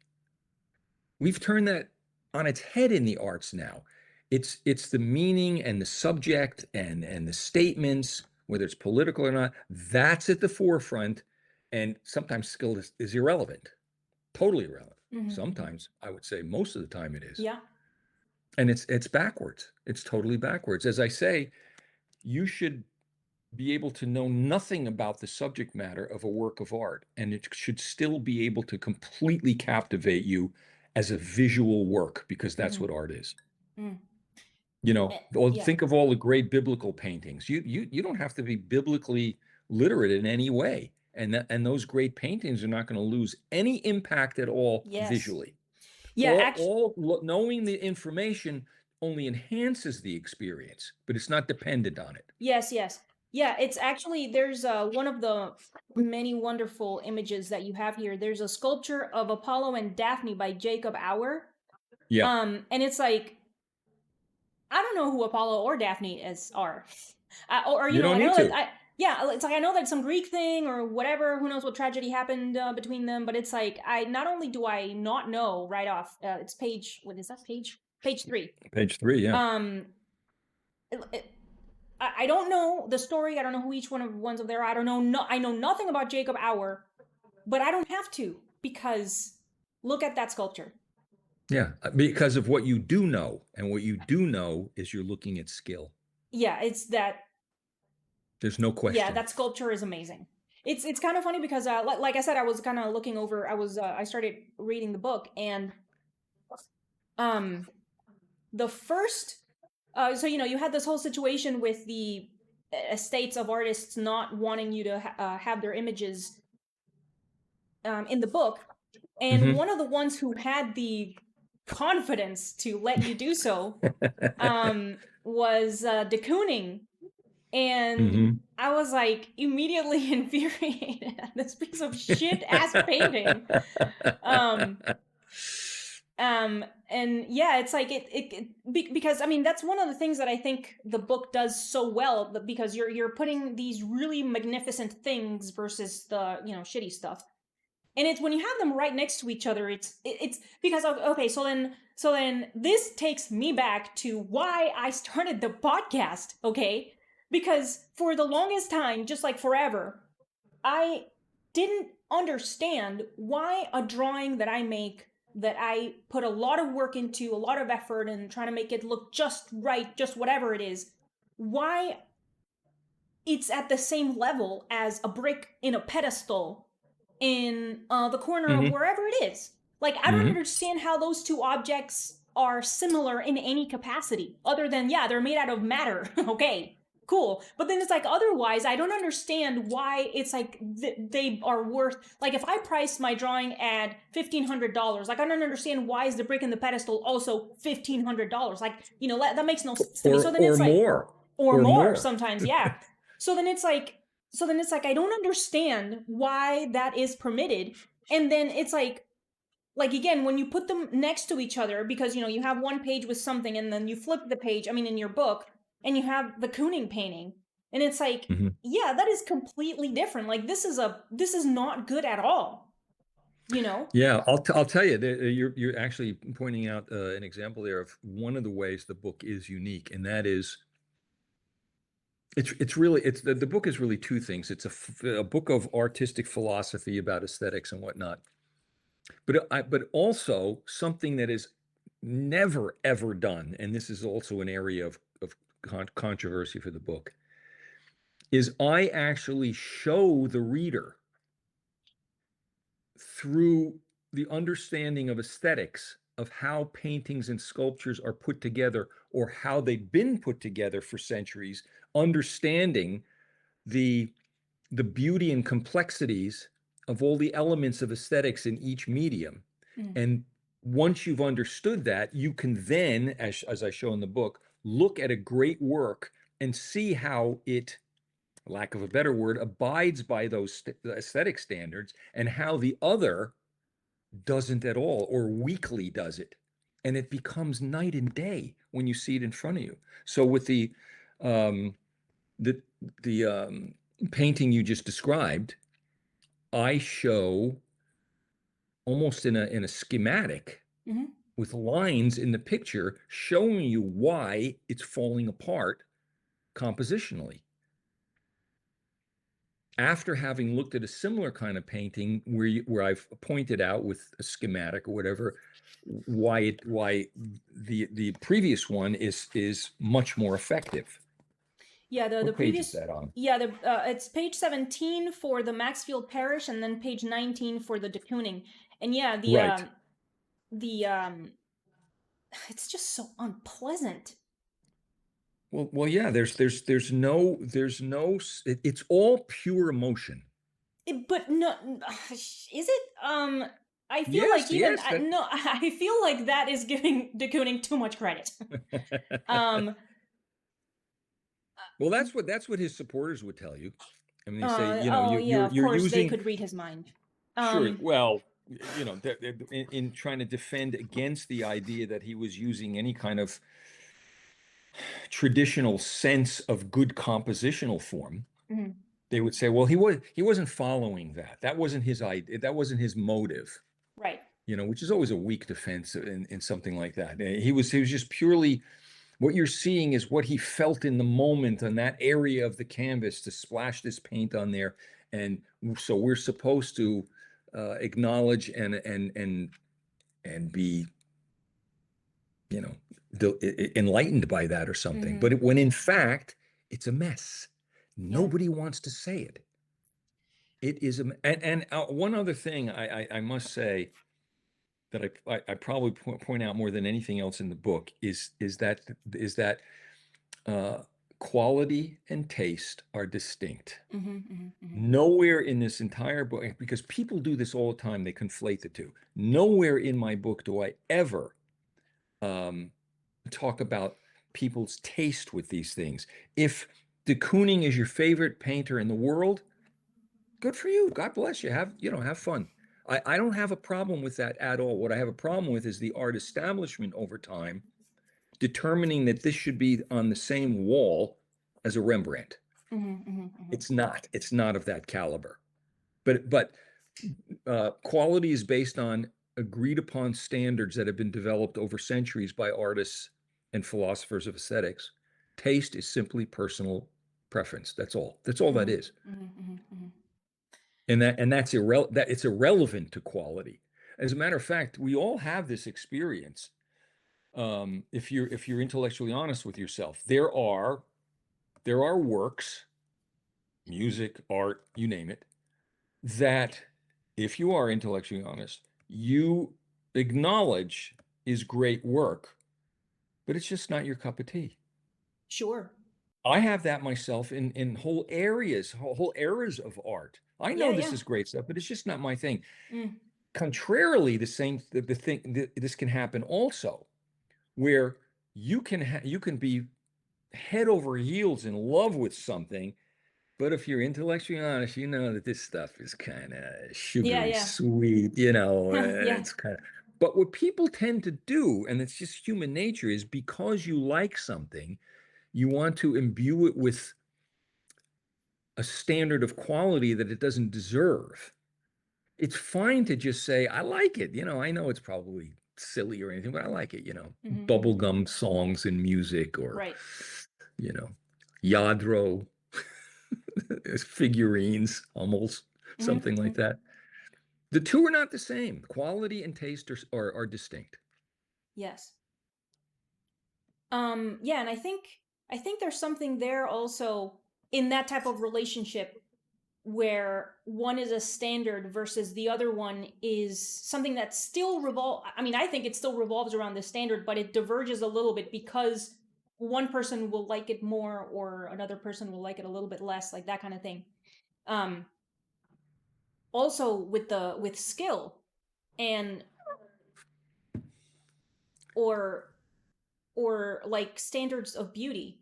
We've turned that on its head in the arts now. It's the meaning and the subject and the statements, whether it's political or not, that's at the forefront, and sometimes skill is irrelevant, totally irrelevant. Mm-hmm. Sometimes I would say most of the time it is. Yeah. And it's backwards. It's totally backwards. As I say, you should be able to know nothing about the subject matter of a work of art, and it should still be able to completely captivate you as a visual work, because that's Mm-hmm. what art is. Mm. Yeah. Think of all the great biblical paintings. You don't have to be biblically literate in any way, and those great paintings are not going to lose any impact at all Yes. visually. Yeah. Actually. Knowing the information only enhances the experience, but it's not dependent on it. Yes. Yes. Yeah. It's actually, there's one of the many wonderful images that you have here. There's a sculpture of Apollo and Daphne by Jacob Auer. Yeah. And it's like, I don't know who Apollo or Daphne are, or You don't I need know that to. yeah, it's like I know that some Greek thing or whatever. Who knows what tragedy happened between them? But it's like I not only do I not know right off. It's page. What is that page? Page 3. Page 3, yeah. It, it, I don't know the story. I don't know who each one of ones of there. I don't know. No, I know nothing about Jacob Auer, but I don't have to because look at that sculpture. Yeah, because of what you do know. And what you do know is you're looking at skill. yeah, it's that. There's no Yeah, question. that sculpture is amazing. It's kind of funny because like I said, I was kind of looking over. I started reading the book, and um the first so you had this whole situation with the estates of artists not wanting you to have their images in the book, and Hmm. one of the ones who had the confidence to let you do so was de Kooning, and Hmm. I was like immediately infuriated at this piece of shit ass painting. Um, and yeah, it's like because I mean that's one of the things that I think the book does so well, because you're putting these really magnificent things versus the shitty stuff, and it's when you have them right next to each other, it's because okay, so then this takes me back to why I started the podcast, okay? Because for the longest time, just like forever, I didn't understand why a drawing that I make, that I put a lot of work into, a lot of effort and trying to make it look just right, just whatever it is, why it's at the same level as a brick in a pedestal in the corner of Hmm. wherever it is. Like, I don't Hmm. understand how those two objects are similar in any capacity, other than, yeah, they're made out of matter. Okay, cool. But then it's like, otherwise, I don't understand why it's like they are worth, like, if I price my drawing at $1,500, like, I don't understand why is the brick in the pedestal also $1,500. Like, that makes no sense to me. So then Or it's like, more, or or more more. sometimes, yeah. So then it's like, I don't understand why that is permitted. And then it's like again, when you put them next to each other, because you have one page with something, and then you flip the page, I mean in your book, and you have the Kooning painting, and it's like, Hmm. yeah, that is completely different. Like, this is not good at all, you know? Yeah, I'll tell you that you're actually pointing out an example there of one of the ways the book is unique, and that is it's really it's the book is really two things. It's a book of artistic philosophy about aesthetics and whatnot, but also something that is never ever done, and this is also an area of controversy for the book, is I actually show the reader through the understanding of aesthetics of how paintings and sculptures are put together or how they've been put together for centuries, understanding the the beauty and complexities of all the elements of aesthetics in each medium. Mm. And once you've understood that, you can then, as I show in the book, look at a great work and see how it, lack of a better word, abides by those aesthetic standards, and how the other doesn't at all or weakly does it. And it becomes night and day when you see it in front of you. So with um, the the painting you just described, I show almost in a schematic Mm-hmm. with lines in the picture showing you why it's falling apart compositionally. After having looked at a similar kind of painting where I've pointed out with a schematic or whatever why the previous one is much more effective. Yeah, the What page is previous, that on? yeah, it's page 17 for the Maxfield Parish, and then page 19 for the de Kooning. And yeah, Right. the it's just so unpleasant. Well, yeah. It's all pure emotion. But no, is it? I feel like Yes, even yes. That. no, I feel like that is giving de Kooning too much credit. um, Well, that's what his supporters would tell you. I mean, they say, oh yeah, of you're course they using. could read his mind. Sure. Um, Well, in trying to defend against the idea that he was using any kind of traditional sense of good compositional form, mhm, they would say, well, he wasn't following that. That wasn't his idea. That wasn't his motive. right. Which is always a weak defense in something like that. He was just purely, what you're seeing is what he felt in the moment on that area of the canvas to splash this paint on there. And so we're supposed to acknowledge and be, enlightened by that or something. But when in fact, it's a mess. Nobody wants to say it. It is one other thing I must say that I probably point out more than anything else in the book is that quality and taste are distinct. Nowhere in this entire book, because people do this all the time, they conflate the two. Nowhere in my book do I ever talk about people's taste with these things. If de Kooning is your favorite painter in the world, good for you. God bless you. Have fun. I don't have a problem with that at all. What I have a problem with is the art establishment over time determining that this should be on the same wall as a Rembrandt. It's not. It's not of that caliber. But quality is based on agreed upon standards that have been developed over centuries by artists and philosophers of aesthetics. Taste is simply personal preference. That's all. That's all that is. And that's it's irrelevant to quality. As a matter of fact, we all have this experience. If you're intellectually honest with yourself, there are works, music, art, you name it, that if you are intellectually honest, you acknowledge is great work, but it's just not your cup of tea. Sure. I have that myself in whole eras of art. I know this is great stuff, but it's just not my thing. Contrarily, this can happen also, where you can be head over heels in love with something, but if you're intellectually honest, you know that this stuff is kind of sugary, sweet, it's kind of. But what people tend to do, and it's just human nature, is because you like something, you want to imbue it with a standard of quality that it doesn't deserve. It's fine to just say, I like it. I know it's probably silly or anything, but I like it, bubblegum songs and music, or, Yadro figurines, almost something like that. The two are not the same. Quality and taste are distinct. Yes. Yeah, and I think there's something there also in that type of relationship where one is a standard versus the other one is something that still I think it still revolves around the standard, but it diverges a little bit because one person will like it more or another person will like it a little bit less, like that kind of thing. Also with skill and or like standards of beauty.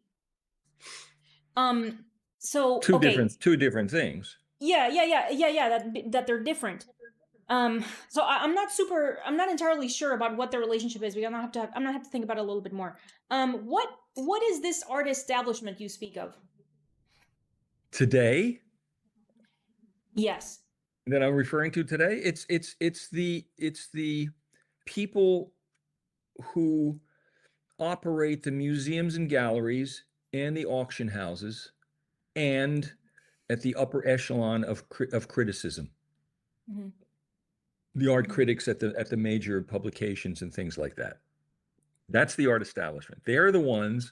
So two different things. Yeah. That they're different. So I'm not entirely sure about what their relationship is. I'm gonna have to think about it a little bit more. What is this art establishment you speak of? Today? Yes. That I'm referring to today? It's the people who operate the museums and galleries and the auction houses and at the upper echelon of criticism. The art critics at the major publications and things like that. That's the art establishment. They're the ones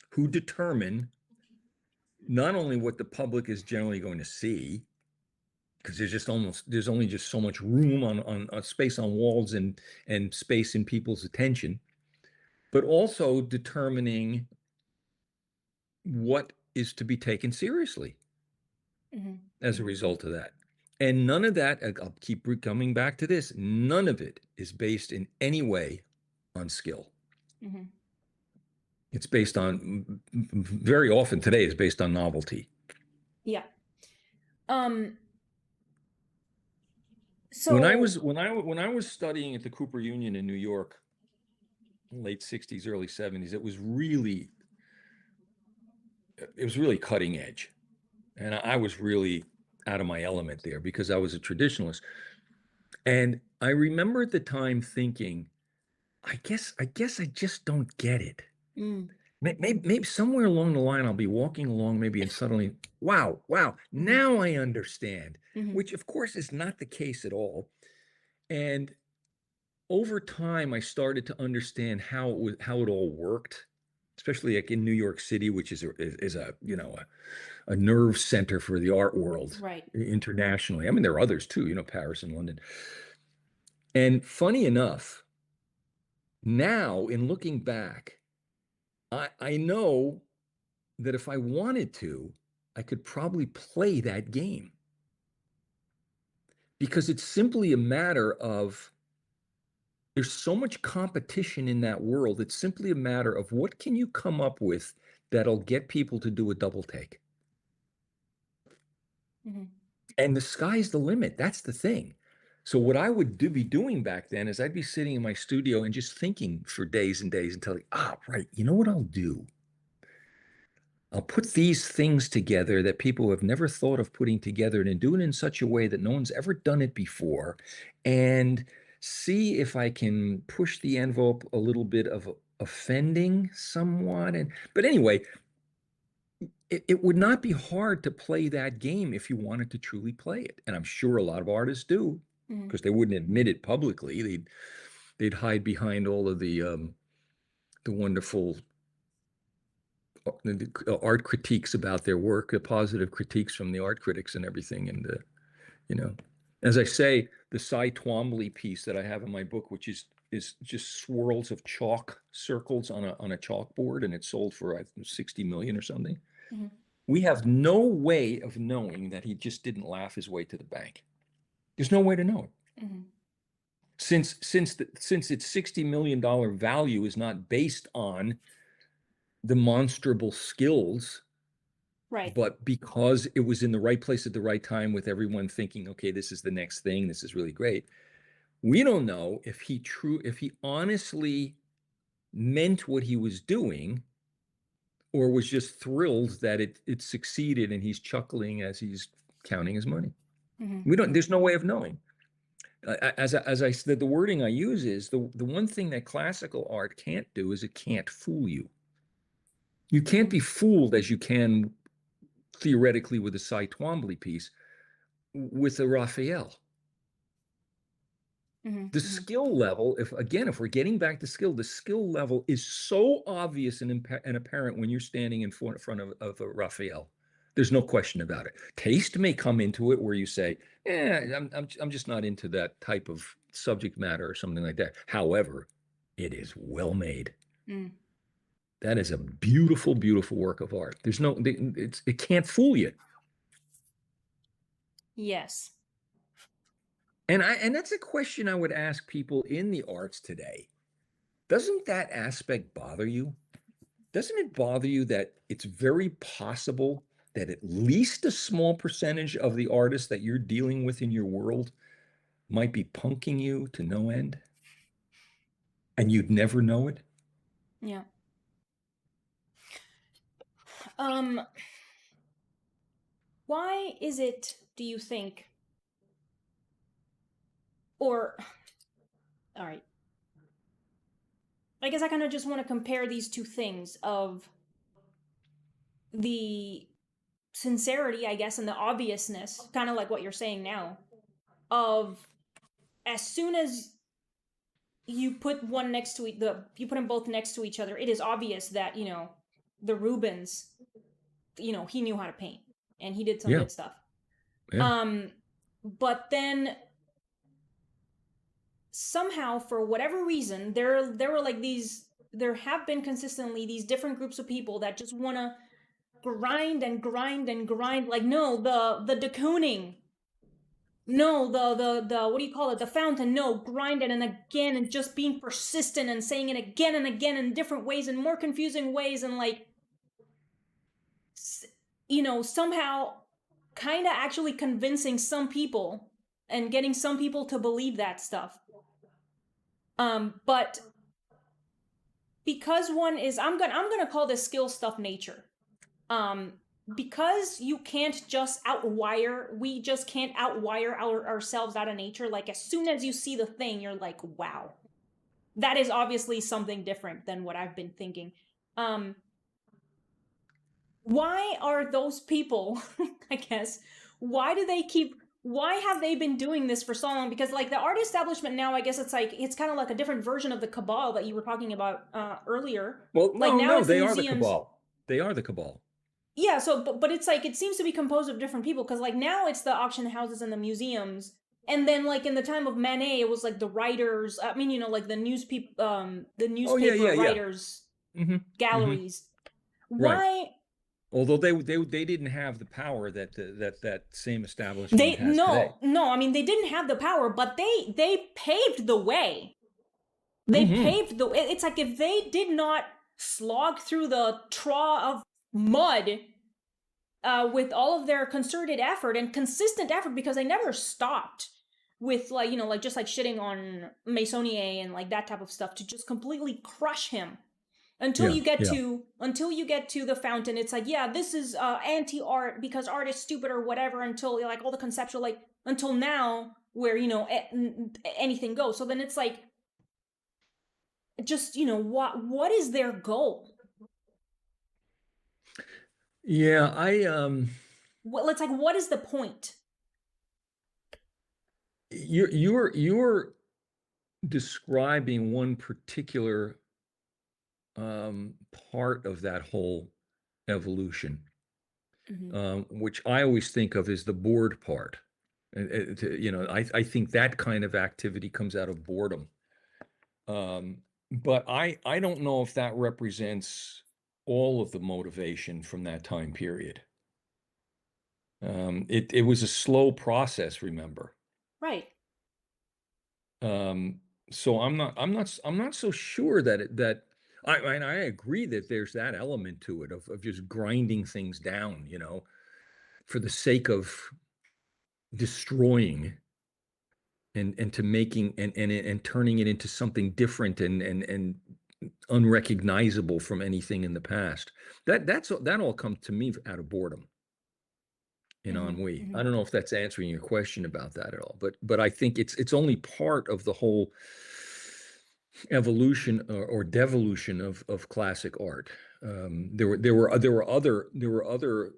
who determine not only what the public is generally going to see, because there's only just so much room on space on walls and space in people's attention, but also determining what is to be taken seriously as a result of that. And none of that, I'll keep coming back to this, none of it is based in any way on skill. It's based on, very often today, is based on novelty. Yeah. So when I was studying at the Cooper Union in New York, late 60s, early 70s, it was really cutting edge. And I was really out of my element there because I was a traditionalist. And I remember at the time thinking, I guess I just don't get it. Maybe somewhere along the line, I'll be walking along maybe and suddenly, wow, now I understand, which of course is not the case at all. And over time, I started to understand how it all worked, especially like in New York City, which is a nerve center for the art world Right. internationally. I mean, there are others too, Paris and London. And funny enough, now in looking back, I know that if I wanted to, I could probably play that game because it's simply a matter of there's so much competition in that world. It's simply a matter of what can you come up with that'll get people to do a double take. Mm-hmm. And the sky's the limit. That's the thing. So what I would be doing back then is I'd be sitting in my studio and just thinking for days and days until, right, you know what I'll do? I'll put these things together that people have never thought of putting together and do it in such a way that no one's ever done it before, and see if I can push the envelope a little bit of offending someone. But anyway, it would not be hard to play that game if you wanted to truly play it. And I'm sure a lot of artists do, Mm-hmm. because they wouldn't admit it publicly. They'd hide behind all of the wonderful art critiques about their work, the positive critiques from the art critics and everything. And, you know, as I say, the Cy Twombly piece that I have in my book, which is just swirls of chalk circles on a chalkboard, and it's sold for 60 million or something. Mm-hmm. We have no way of knowing that he just didn't laugh his way to the bank. There's no way to know it. Mm-hmm. Since its $60 million value is not based on demonstrable skills, Right. but because it was in the right place at the right time with everyone thinking, okay, this is the next thing, this is really great. We don't know if he honestly meant what he was doing or was just thrilled that it succeeded and he's chuckling as he's counting his money. Mm-hmm. There's no way of knowing. As I said, the wording I use is the one thing that classical art can't do is it can't fool you. You can't be fooled as you can theoretically with a Cy Twombly piece with a Raphael. Mm-hmm. The skill level, if we're getting back to skill, the skill level is so obvious and apparent when you're standing in front of a Raphael. There's no question about it. Taste may come into it where you say, I'm just not into that type of subject matter or something like that. However, it is well made. Mm. That is a beautiful, beautiful work of art. It can't fool you. Yes. And that's a question I would ask people in the arts today. Doesn't that aspect bother you? Doesn't it bother you that it's very possible that at least a small percentage of the artists that you're dealing with in your world might be punking you to no end? And you'd never know it? Yeah. Why is it, do you think, or, all right, I guess I kind of just want to compare these two things of the sincerity, I guess, and the obviousness, kind of like what you're saying now, of as soon as you put one next to you put them both next to each other, it is obvious that, the Rubens, he knew how to paint and he did some good stuff. Yeah. But then somehow, for whatever reason, there were like there have been consistently these different groups of people that just want to grind and grind and grind. Like, no, the de Kooning, no, the what do you call it, the fountain, no, grind it and again, and just being persistent and saying it again and again in different ways and more confusing ways, and like, somehow kind of actually convincing some people and getting some people to believe that stuff. But because one is, I'm gonna call this skill stuff nature. Because you can't just we just can't outwire ourselves out of nature. Like, as soon as you see the thing, you're like, wow, that is obviously something different than what I've been thinking. Why are those people, I guess, why do they keep why have they been doing this for so long? Because like the art establishment now, I guess it's kind of like a different version of the cabal that you were talking about earlier. Well, Like no, now no, it's the they are the museums. cabal. They are the cabal. Yeah, so but it's like it seems to be composed of different people because like now it's the auction houses and the museums, and then like in the time of Manet, it was like the writers. I mean, like the Oh yeah, newspaper yeah, yeah. writers Hmm. Hmm. galleries. Right. Why Although they didn't have the power that that same establishment they has today. no, I mean they didn't have the power, but they paved the way. They Hmm. paved the. It's like if they did not slog through the trough of mud with all of their concerted effort and consistent effort, because they never stopped with like like just like shitting on Meissonier and like that type of stuff to just completely crush him Yeah, yeah. until you get to the fountain. It's like, yeah, this is anti-art because art is stupid or whatever, until like all the conceptual, like until now where anything goes. So then it's like just what is their goal? Yeah, It's like, what is the point? you're describing one particular part of that whole evolution, Mm-hmm. which I always think of as the bored part. I think that kind of activity comes out of boredom. But I don't know if that represents all of the motivation from that time period. It was a slow process, remember. Right. So I'm not so sure that I agree that there's that element to it of just grinding things down, for the sake of destroying and to making and turning it into something different and unrecognizable from anything in the past. That all comes to me out of boredom and Mm-hmm. ennui. Mm-hmm. I don't know if that's answering your question about that at all, but I think it's only part of the whole evolution or devolution of classic art. There were other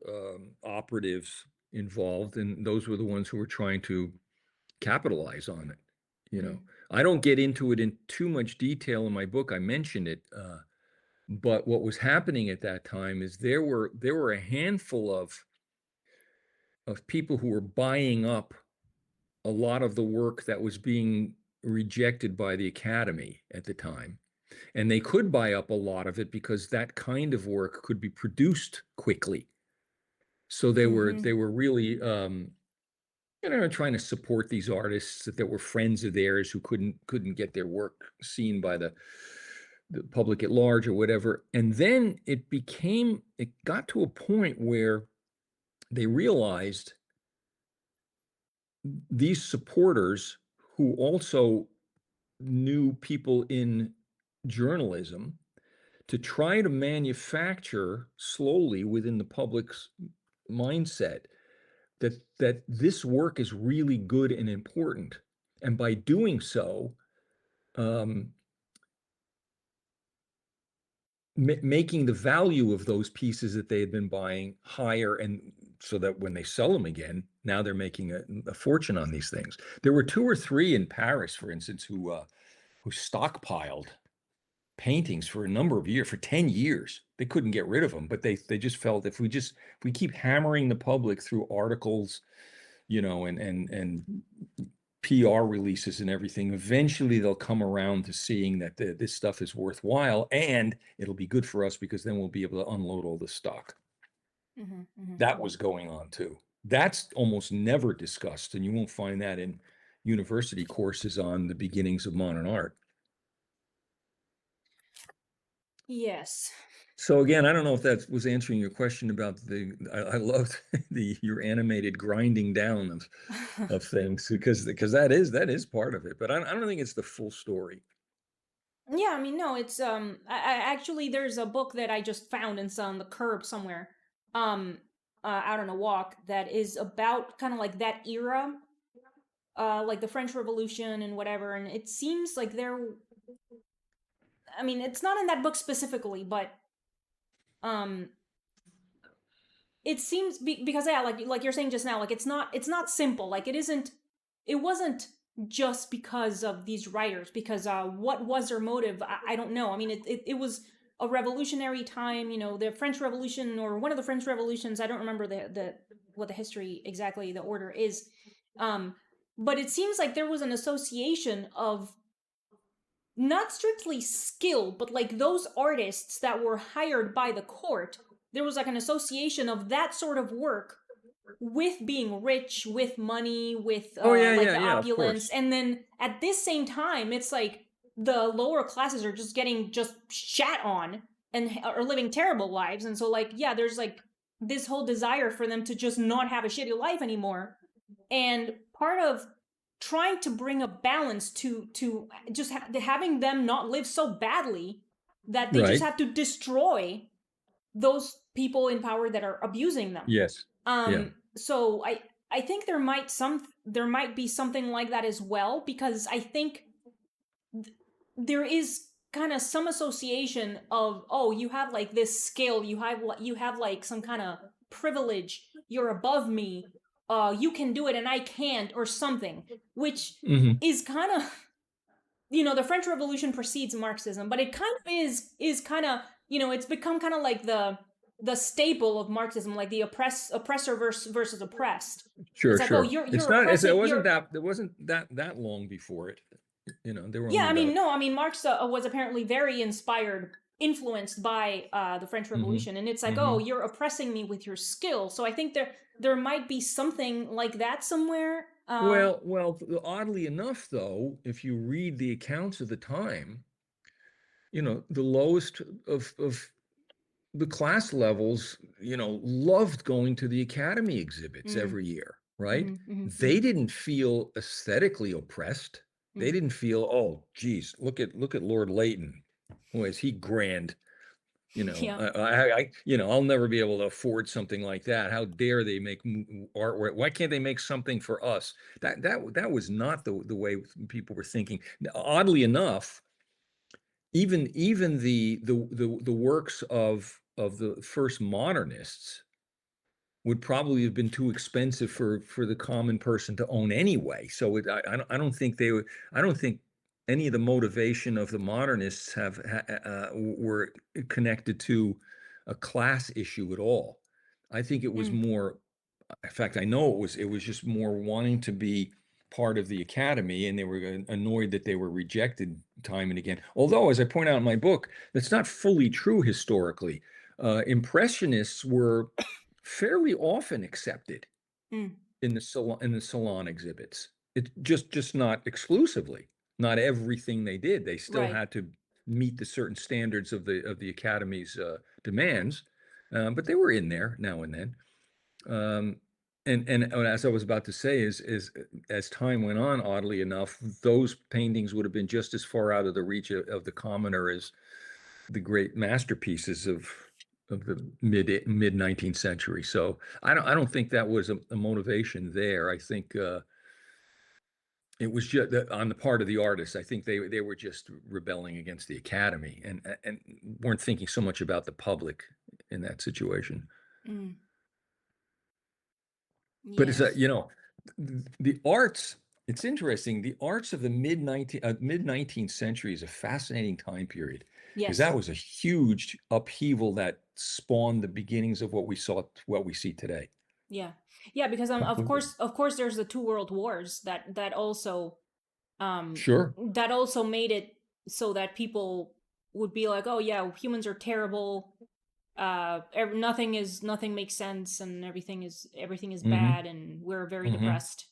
operatives involved, and those were the ones who were trying to capitalize on it. You Mm-hmm. know, I don't get into it in too much detail in my book. I mentioned it, but what was happening at that time is there were a handful of people who were buying up a lot of the work that was being rejected by the academy at the time, and they could buy up a lot of it because that kind of work could be produced quickly. So they were Mm-hmm. they were really trying to support these artists that were friends of theirs who couldn't get their work seen by the public at large or whatever. And then it got to a point where they realized these supporters who also knew people in journalism to try to manufacture slowly within the public's mindset that this work is really good and important. And by doing so, um, making the value of those pieces that they had been buying higher, and so that when they sell them again, now they're making a fortune on these things. There were two or three in Paris, for instance, who stockpiled paintings for a number of years, for 10 years. They couldn't get rid of them, but they just felt if we keep hammering the public through articles, and PR releases and everything, eventually they'll come around to seeing that this stuff is worthwhile, and it'll be good for us because then we'll be able to unload all the stock. Mm-hmm. That Mm-hmm. was going on too. That's almost never discussed, and you won't find that in university courses on the beginnings of modern art. Yes. So again, I don't know if that was answering your question about I loved your animated grinding down of things, because that is part of it, but I don't think it's the full story. Yeah, I mean, no, it's I actually there's a book that I just found on the curb somewhere, um, out on a walk, that is about kind of like that era, like the French Revolution and whatever, and it seems like I mean, it's not in that book specifically, but um, it seems because yeah, like you're saying just now, like it's not simple. Like it wasn't just because of these writers, because what was their motive? I don't know. I mean, it was a revolutionary time, the French Revolution, or one of the French revolutions. I don't remember the what the history exactly, the order is. But it seems like there was an association of not strictly skill, but like those artists that were hired by the court. There was like an association of that sort of work with being rich, with money, with Oh yeah, like yeah, the yeah, of opulence. course. And then at this same time, it's like the lower classes are just getting just shat on and are living terrible lives. And so like, yeah, there's like this whole desire for them to just not have a shitty life anymore. And part of trying to bring a balance to just having them not live so badly that they just Right. have to destroy those people in power that are abusing them. Yes. Yeah. So I think there might be something like that as well, because I think there is kind of some association of, oh, you have like this skill, you have like some kind of privilege, you're above me, you can do it and I can't, or something, which Hmm. is kind of, the French Revolution precedes Marxism, but it kind of is kind of, it's become kind of like the staple of Marxism, like the oppressor versus oppressed. It's Sure, like, oh, sure. you're It's not. It oppressing, wasn't you're that. It wasn't that long before it. They were yeah. only I mean, about. no, I mean Marx was apparently very influenced by the French Hmm. Revolution, and it's like, oh, Hmm. you're oppressing me with your skill. So I think there might be something like that somewhere. Well. Oddly enough, though, if you read the accounts of the time, the lowest of the class levels, loved going to the academy exhibits Mm, every year, right? mm-hmm, mm-hmm, They mm-hmm, didn't feel aesthetically oppressed. They mm. didn't feel, oh, geez, look at Lord Leighton. Boy, is he grand. Yeah. I'll never be able to afford something like that. How dare they make artwork? Why can't they make something for us? That was not the way people were thinking. Oddly enough, even the works of the first modernists would probably have been too expensive for the common person to own anyway. So I don't think they would. I don't think any of the motivation of the modernists were connected to a class issue at all. I think it was Mm, more. In fact, I know it was just more wanting to be part of the academy, and they were annoyed that they were rejected time and again. Although, as I point out in my book, that's not fully true historically. Impressionists were fairly often accepted mm. in the salon exhibits. It just not exclusively. Not everything they did. They still Right. had to meet the certain standards of the academy's demands, but they were in there now and then. Um, and as I was about to say, is as time went on, oddly enough, those paintings would have been just as far out of the reach of the commoner as the great masterpieces of the mid 19th century. So I don't think that was a motivation there. I think it was just on the part of the artists. I think they were just rebelling against the academy and weren't thinking so much about the public in that situation. Mm. But it's Yes. the arts. It's interesting. The arts of the mid 19th century is a fascinating time period because that Yes. was a huge upheaval that spawned the beginnings of what we see today. Yeah. Yeah, because of course there's the two world wars um Sure. that also made it so that people would be like, "Oh yeah, humans are terrible. Nothing makes sense, and everything is Hmm. bad, and we're very Hmm. depressed."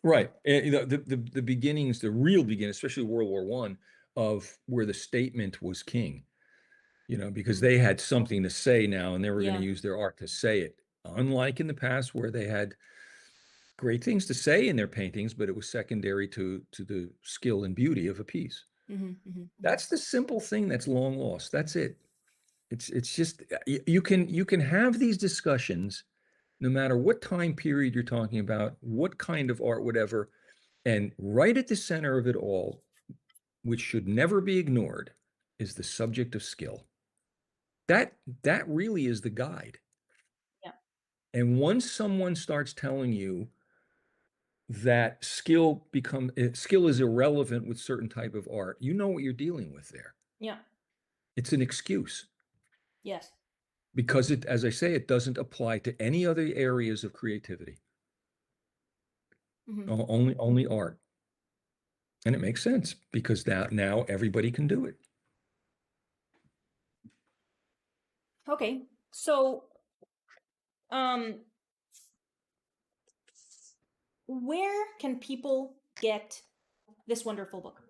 Right. The beginnings, the real beginning, especially World War One, of where the statement was king. Because Mm. they had something to say now, and they were going to Yeah. use their art to say it. Unlike in the past, where they had great things to say in their paintings, but it was secondary to the skill and beauty of a piece. Hmm, hmm, hmm. That's the simple thing that's long lost. That's it. It's just you can have these discussions no matter what time period you're talking about, what kind of art, whatever, and right at the center of it all, which should never be ignored, is the subject of skill. That that really is the guide. Yeah. And once someone starts telling you that skill is irrelevant with certain type of art, you know what you're dealing with there. Yeah. It's an excuse Yes. because it, as I say, it doesn't apply to any other areas of creativity. Mm-hmm. Only art. And it makes sense because now everybody can do it. Okay. So, um, where can people get this wonderful book?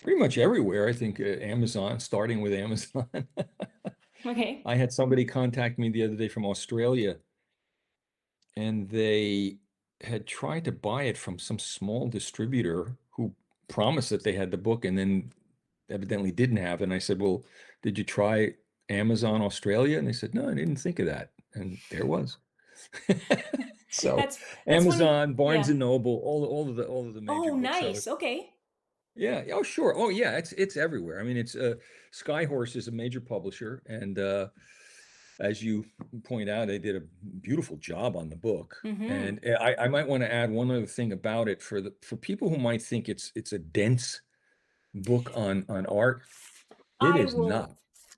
Pretty much everywhere. I think Amazon, starting with Amazon. Okay. I had somebody contact me the other day from Australia, and they had tried to buy it from some small distributor who promised that they had the book and then evidently didn't have it. And I said, well, did you try Amazon Australia? And they said, no, I didn't think of that. And there it was. So That's funny. Amazon, Barnes Yeah. and Noble, all of the major Oh, booksellers. nice. Okay. Yeah. Oh, sure. Oh, yeah. It's everywhere. I mean, it's Skyhorse is a major publisher, and as you point out, they did a beautiful job on the book. Mm-hmm. And I might want to add one other thing about it for people who might think it's a dense book on art. It I is will. not.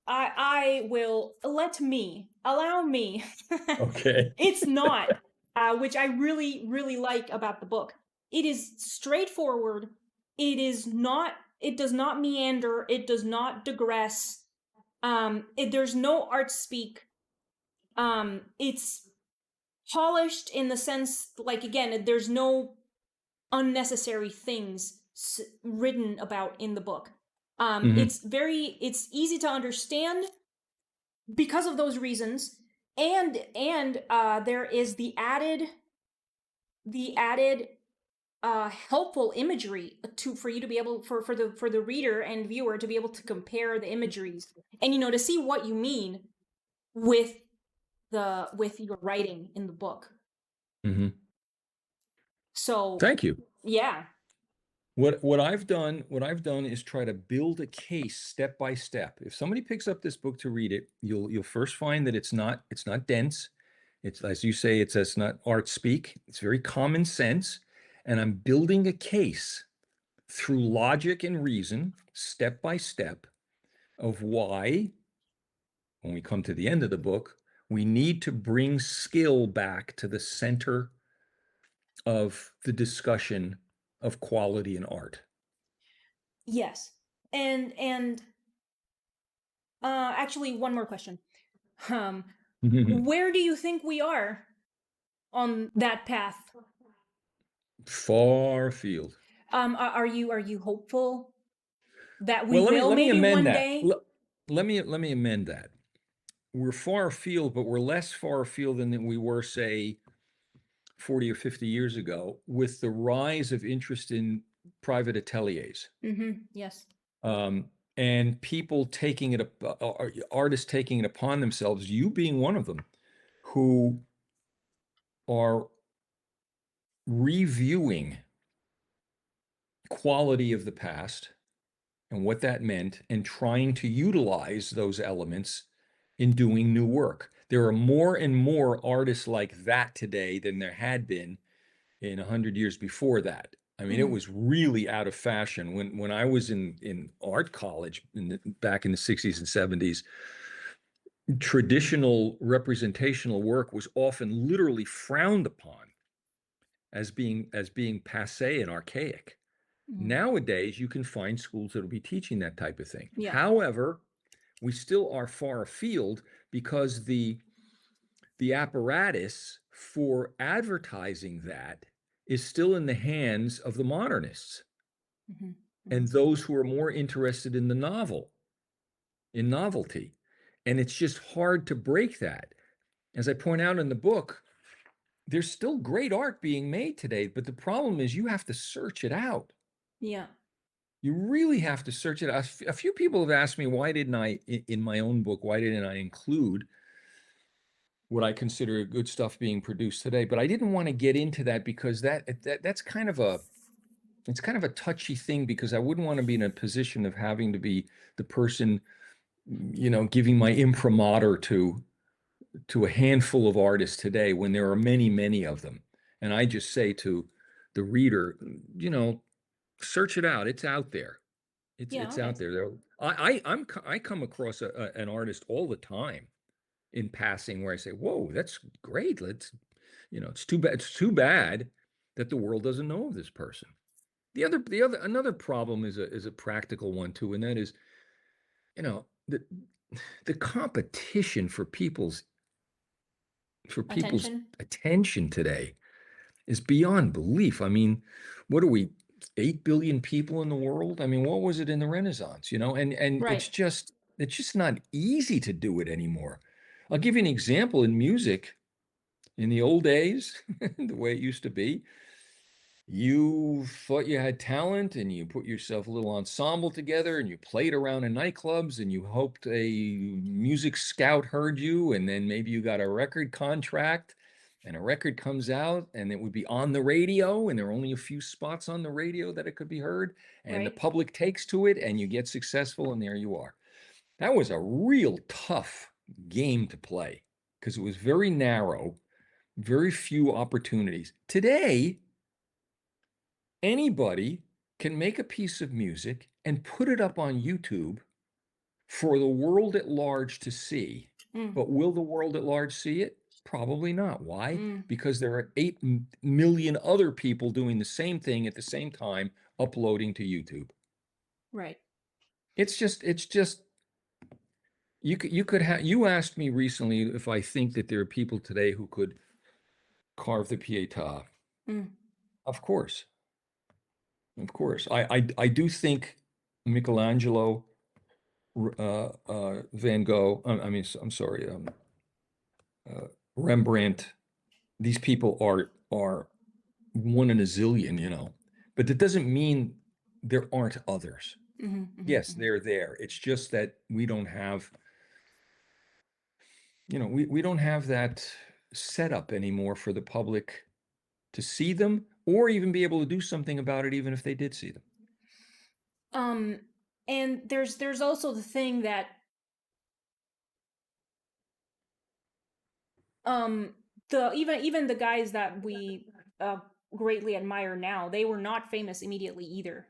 I will allow me. Okay. It's not, which I really, really like about the book. It is straightforward. It is not. It does not meander. It does not digress. There's no art speak. It's polished in the sense, like, again, there's no unnecessary things written about in the book. Mhm. It's easy to understand because of those reasons, and there is the added helpful imagery for you to be able for the reader and viewer to be able to compare the imageries and to see what you mean with your writing in the book. Mhm. So Thank you. yeah. What I've done is try to build a case step by step. If somebody picks up this book to read it, you'll first find that it's not dense. It's, as you say, it's not art speak. It's very common sense, and I'm building a case through logic and reason, step by step, of why, when we come to the end of the book, we need to bring skill back to the center of the discussion of quality in art. Yes. And actually, one more question. Where do you think we are on that path? Far afield. Are you hopeful that we Well, will let me maybe amend one that. day? Let me amend that. We're far afield, but we're less far afield than we were, say, 40 or 50 years ago, with the rise of interest in private ateliers. Mm-hmm. Yes. And people taking it, artists taking it upon themselves, you being one of them, who are reviewing quality of the past and what that meant and trying to utilize those elements in doing new work. There are more and more artists like that today than there had been in 100 years before that. I mean, it was really out of fashion when I was in art college back in the 60s and 70s. Traditional representational work was often literally frowned upon as being passe and archaic. Nowadays, you can find schools that will be teaching that type of thing. Yeah. However, we still are far afield because the apparatus for advertising that is still in the hands of the modernists and those who are more interested in the novel, in novelty. And it's just hard to break that. As I point out in the book, there's still great art being made today, but the problem is you have to search it out. Yeah. You really have to search it out. A few people have asked me, why didn't I, in my own book, why didn't I include what I consider good stuff being produced today? But I didn't want to get into that because that's kind of it's kind of a touchy thing, because I wouldn't want to be in a position of having to be the person, giving my imprimatur to to a handful of artists today when there are many, many of them. And I just say to the reader, search it out. It's out there. Yeah, It's okay. out there. I come across an artist all the time in passing where I say, "Whoa, that's great. It's too bad. It's too bad that the world doesn't know of this person." Another problem is a practical one too, and that is, you know, the competition for people's Attention. attention today is beyond belief. I mean, what are we, 8 billion people in the world? I mean, what was it in the Renaissance, And Right. it's just not easy to do it anymore. I'll give you an example in music. In the old days, the way it used to be, you thought you had talent and you put yourself a little ensemble together and you played around in nightclubs and you hoped a music scout heard you, and then maybe you got a record contract and a record comes out and it would be on the radio, and there are only a few spots on the radio that it could be heard, and the Right. public takes to it and you get successful, and there you are. That was a real tough game to play because it was very narrow, very few opportunities. Today, anybody can make a piece of music and put it up on YouTube for the world at large to see. Mm. But will the world at large see it? Probably not. Why? Mm. Because there are 8 million other people doing the same thing at the same time, uploading to YouTube. Right. It's just you asked me recently if I think that there are people today who could carve the Pietà. Mm. Of course. Of course. I do think Michelangelo, Van Gogh, I mean, I'm sorry, Rembrandt, these people are one in a zillion. But that doesn't mean there aren't others. Mm-hmm, mm-hmm, Yes, mm-hmm. they're there. It's just that we don't have that setup anymore for the public to see them or even be able to do something about it, even if they did see them. Um, and there's also the thing that um the even the guys that we greatly admire now, they were not famous immediately either.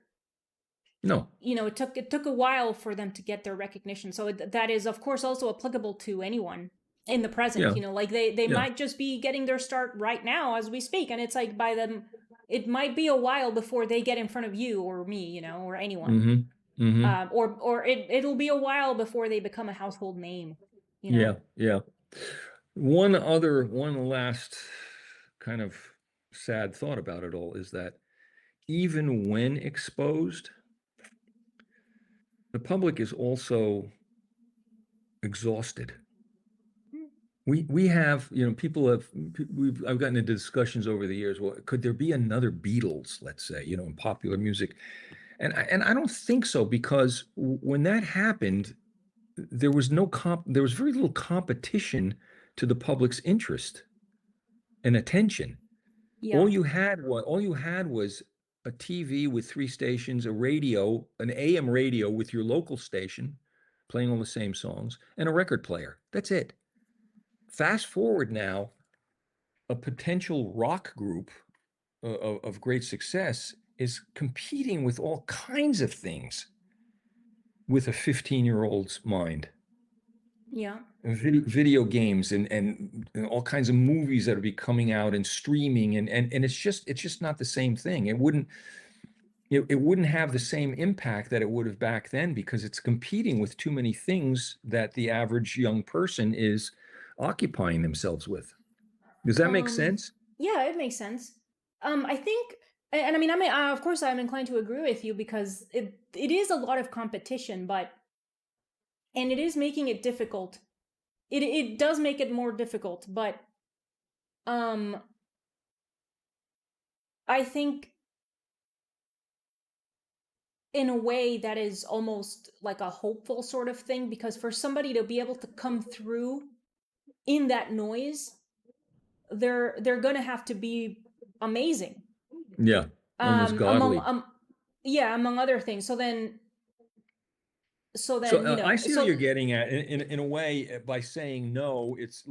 No. It took a while for them to get their recognition. So that is of course also applicable to anyone in the present. Yeah. Like they Yeah. might just be getting their start right now as we speak, and it's like by them, it might be a while before they get in front of you or me, or anyone. Mm-hmm. Mm-hmm. Or it'll be a while before they become a household name. You know. Yeah. Yeah. One last kind of sad thought about it all is that even when exposed, the public is also exhausted. We have, people I've gotten into discussions over the years. Well, could there be another Beatles, let's say, in popular music? And I don't think so, because when that happened, there was very little competition to the public's interest and attention. Yeah. All you had was a TV with 3 stations, a radio, an AM radio with your local station playing all the same songs, and a record player. That's it. Fast forward now, a potential rock group of great success is competing with all kinds of things with a 15-year-old's mind. Yeah. Video games and all kinds of movies that will be coming out and streaming, and it's just not the same thing. It wouldn't have the same impact that it would have back then, because it's competing with too many things that the average young person is occupying themselves with. Does that make Um. sense? Yeah, it makes sense. I think, and I mean, of course, I'm inclined to agree with you because it is a lot of competition, and it is making it difficult. It does make it more difficult, but um, I think in a way that is almost like a hopeful sort of thing, because for somebody to be able to come through in that noise, they're gonna have to be amazing. Yeah, almost Among godly. yeah, among other things. So then So So then, I see what so you're getting at. In a way, by saying no, it's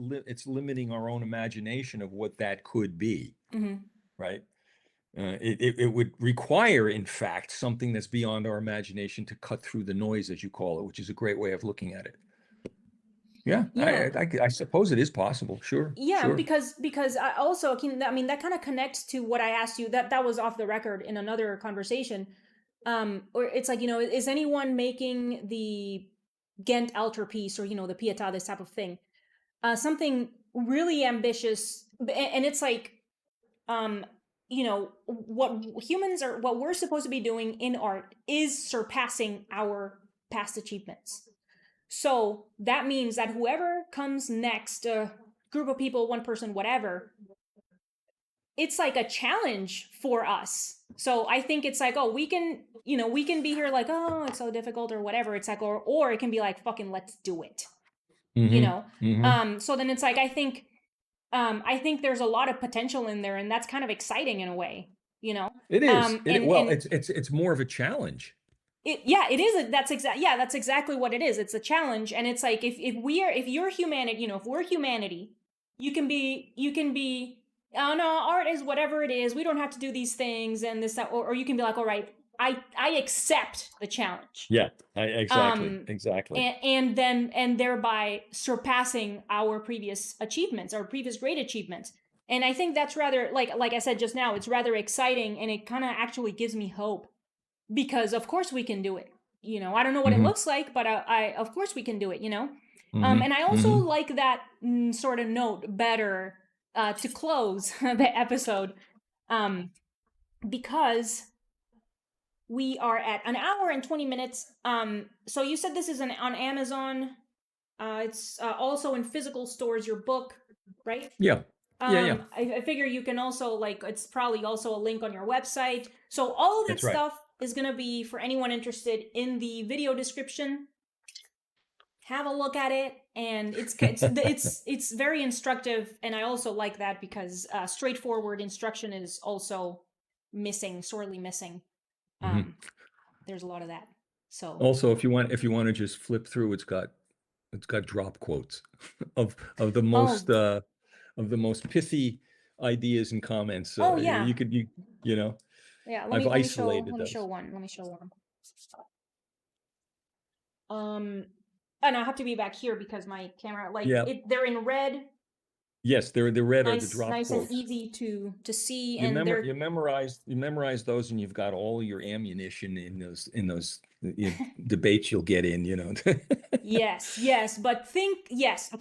limiting our own imagination of what that could be, mhm. right? It would require, in fact, something that's beyond our imagination to cut through the noise, as you call it, which is a great way of looking at it. Yeah, Yeah. I suppose it is possible. Sure, Yeah, sure. because I also can, I mean, that kind of connects to what I asked you. That was off the record in another conversation. Or it's like, is anyone making the Ghent altarpiece, or the Pietà, this type of thing, something really ambitious, and it's like, um what we're supposed to be doing in art is surpassing our past achievements. So that means that whoever comes next, a group of people, one person, whatever, it's like a challenge for us. So I think it's like, oh, we can be here like, oh, it's so difficult or whatever. It's like, or it can be like, fucking, let's do it. you Mm-hmm. know Mm-hmm. so then it's like, I think there's a lot of potential in there, and that's kind of exciting in a way. you know It is. Well, and it's more of a challenge. yeah, it is. That's exactly what it is. It's a challenge, and it's like, if you're humanity, if we're humanity, you can be, oh no, art is whatever it is. We don't have to do these things and this that, or you can be like, all right, I accept the challenge. Yeah, exactly, Um, exactly. and thereby surpassing our previous achievements, our previous great achievements. And I think that's rather, like I said just now, it's rather exciting, and it kind of actually gives me hope, because of course we can do it. I don't know what it Mm-hmm. looks like, but I of course we can do it. Mm-hmm. And I also Mm-hmm. like that sort of note better, to close the episode, um, because we are at an hour and 20 minutes. So you said this is on Amazon. It's also in physical stores, your book, right? Yeah, yeah, yeah. I figure you can also, like, it's probably also a link on your website. So all of that That's right. stuff is going to be, for anyone interested, in the video description. Have a look at it, and it's very instructive, and I also like that, because straightforward instruction is also sorely missing. Mhm. There's a lot of that. So, Also, if you want to just flip through, it's got drop quotes of oh, the most pithy ideas and comments. oh yeah, You could you know yeah. Let I've me let me show isolated let me show those. one. Let me show one. And I have to be back here because my camera, like, Yeah. they're in red, Yes, the red are the nice, drop nice and quotes. easy to see, and You they're memorize those, and you've got all your ammunition in those debates you'll get in. yes, yes, but yes,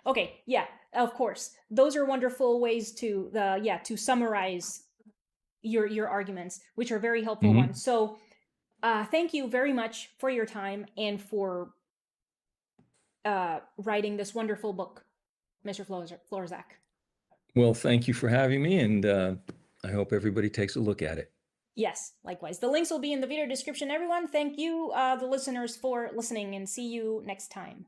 okay, yeah, of course, those are wonderful ways to summarize your arguments, which are very helpful Hmm. ones. So, thank you very much for your time, and for writing this wonderful book, Mr. Florczak. Well, thank you for having me, and I hope everybody takes a look at it. Yes, likewise. The links will be in the video description, everyone. Thank you, the listeners, for listening, and see you next time.